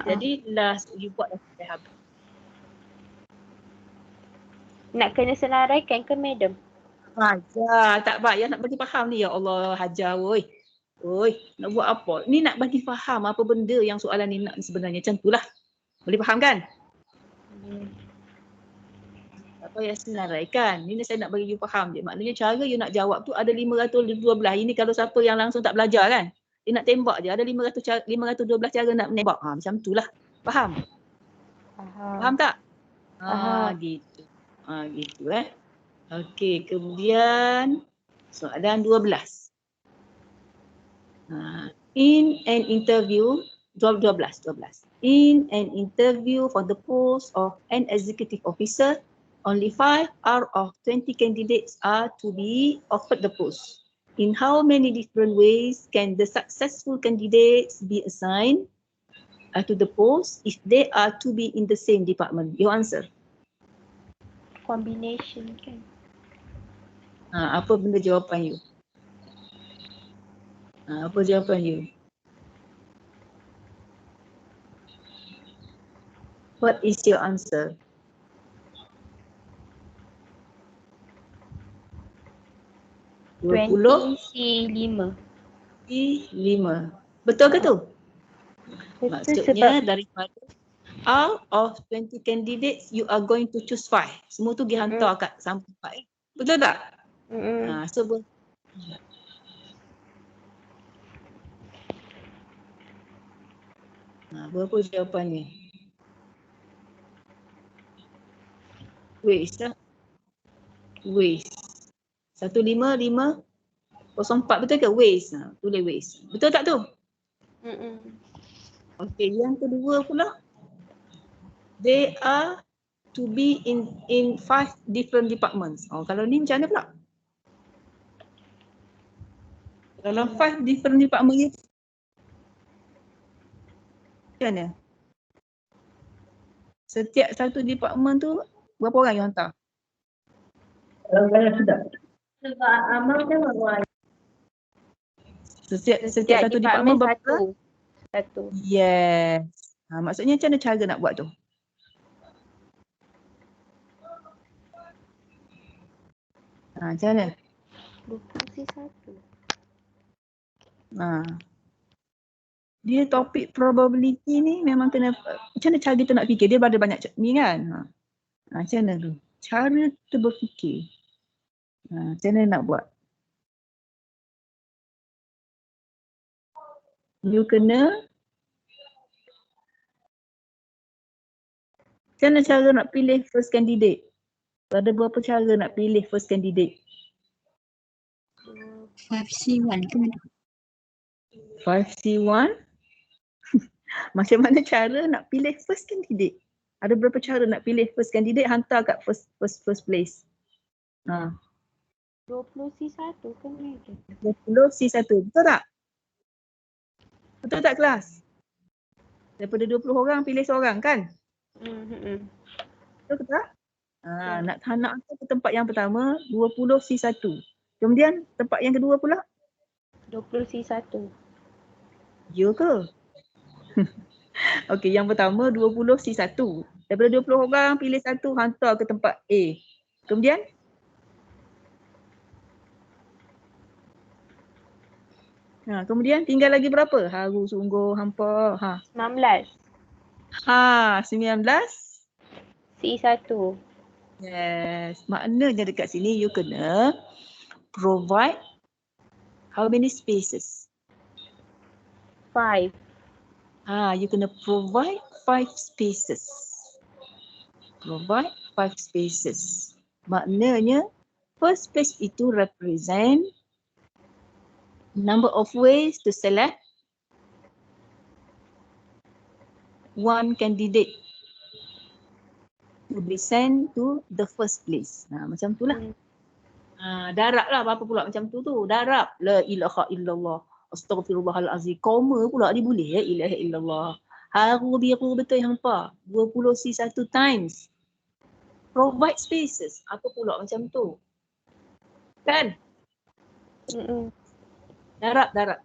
Jadi last you buat sampai habis. Nak kena senaraikan ke madam? Tak payah nak bagi faham ni. Ya Allah, hajar woi. Nak buat apa? Ni nak bagi faham apa benda yang soalan ni nak sebenarnya. Macam tu lah. Boleh faham kan? Tak payah senaraikan. Ni saya nak bagi you faham je. Maknanya cara you nak jawab tu ada 512. Ini kalau siapa yang langsung tak belajar kan. Dia nak tembak je. Ada 512 cara nak menembak. Macam tu lah. Faham? Faham tak? Faham. Gitu. Gitu Okey, kemudian soalan 12. In an interview, 12. In an interview for the post of an executive officer, only 5 out of 20 candidates are to be offered the post. In how many different ways can the successful candidates be assigned to the post if they are to be in the same department? Your answer. Combination kan. Apa benda jawapan you? Apa jawapan you? What is your answer? C5. 5. Betul ke tu? Betul Maksudnya sebab daripada out of 20 candidates, you are going to choose 5. Semua tu pergi hantar kat sampai 4. Betul tak? So berapa jawapannya? Waste lah. Waste. 15504 betul ke? Waste. Tulis waste. Betul tak tu? Okey, yang kedua pula. They are to be in 5 different departments. Kalau ni macam mana pula? Kalau 5 different departments macam mana? Setiap satu department tu berapa orang yang hantar? sebab amal kan orang. Setiap satu department berapa? Satu. Yes. Maksudnya macam mana cara nak buat tu? Macam mana? 21. Dia topik probability ni memang kena, macam mana cara kita nak fikir? Dia ada banyak ni kan? Macam mana tu? Cara kita berfikir. Macam mana nak buat? You kena, macam mana cara nak pilih first candidate? Ada berapa cara nak pilih first candidate? 5C1 ke mana? 5C1? Macam mana cara nak pilih first candidate? Ada berapa cara nak pilih first candidate hantar kat first place? 20C1 kan ada. 20C1. Betul tak? Betul tak kelas? Daripada 20 orang pilih seorang kan? Betul tak? Nak hantar ke tempat yang pertama 20C1. Kemudian tempat yang kedua pula 20C1. Ya ke? Okey, yang pertama 20C1. Daripada 20 orang pilih satu hantar ke tempat A. Kemudian kemudian tinggal lagi berapa? Haru sungguh hampa. 19. 19. C1. Yes. Maknanya dekat sini you kena provide how many spaces? 5. You kena provide 5 spaces. Provide 5 spaces. Maknanya first place itu represent number of ways to select one candidate to be sent to the first place. Macam tu lah. Darab lah apa pula macam tu. Darab. La ilaha illallah. Astaghfirullahalazim. Koma pula dia boleh ya. Ilaha illallah. Haru biru betul hampa. 20C1 times. Provide spaces. Apa pula macam tu. Kan? Darab.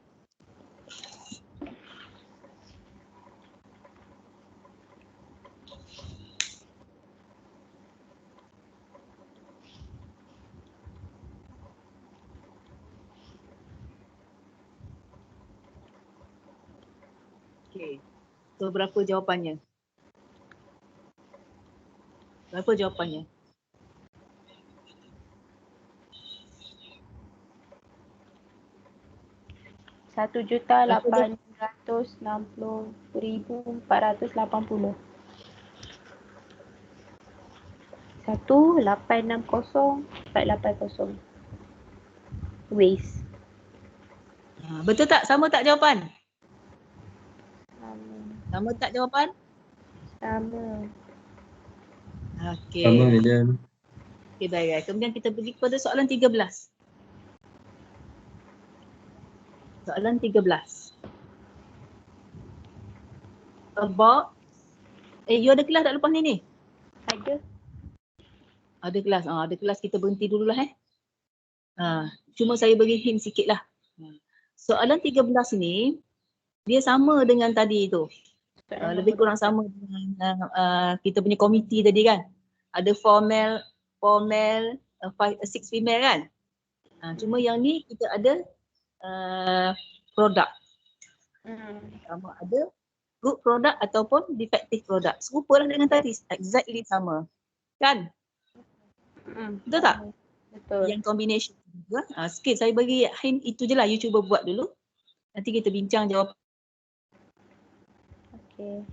Okay. So berapa jawapannya? Berapa jawapannya? 1,860,480. 1,860,480. Waste. Betul tak? Sama tak jawapan? Sama. Sama tak jawapan? Sama. Okey. Sama madam. Okey, baik. Kemudian kita pergi kepada soalan 13. Soalan 13. About you ada kelas tak lepas ni? Ada. Ada kelas. Ada kelas, kita berhenti dululah cuma saya bagi hint sikit lah. Soalan 13 ni dia sama dengan tadi tu. Lebih kurang sama dengan kita punya komiti tadi kan. Ada formal, 6 female kan. Cuma yang ni kita ada produk. Sama ada good product ataupun defective product. Serupalah dengan tadi, exactly sama. Kan? Betul tak? Betul. Yang combination. Sikit saya bagi hint itu je lah, you cuba buat dulu. Nanti kita bincang jawapan. Okey.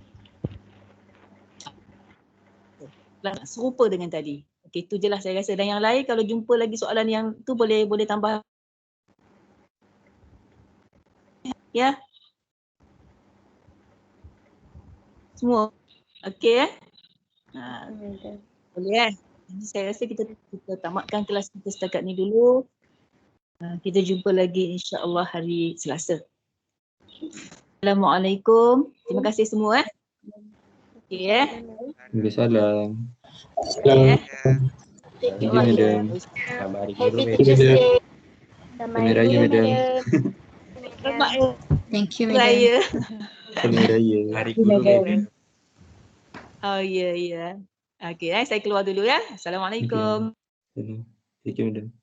Serupa dengan tadi. Okey, itu je lah saya rasa. Dan yang lain kalau jumpa lagi soalan yang tu boleh tambah. Ya. Semua. Okey boleh Jadi saya rasa kita tamatkan kelas kita setakat ni dulu. Kita jumpa lagi insya-Allah hari Selasa. Assalamualaikum. Terima kasih semua Okey Waalaikumsalam. Okay. Thank you madam. Selamat hari Happy guru, Teacher's madam. Day. Selamat Raya madam. Selamat Thank you, madam. Raya. Selamat Raya. Hari guru, madam. Oh ya. Okey saya keluar dulu ya. Assalamualaikum. Thank you madam.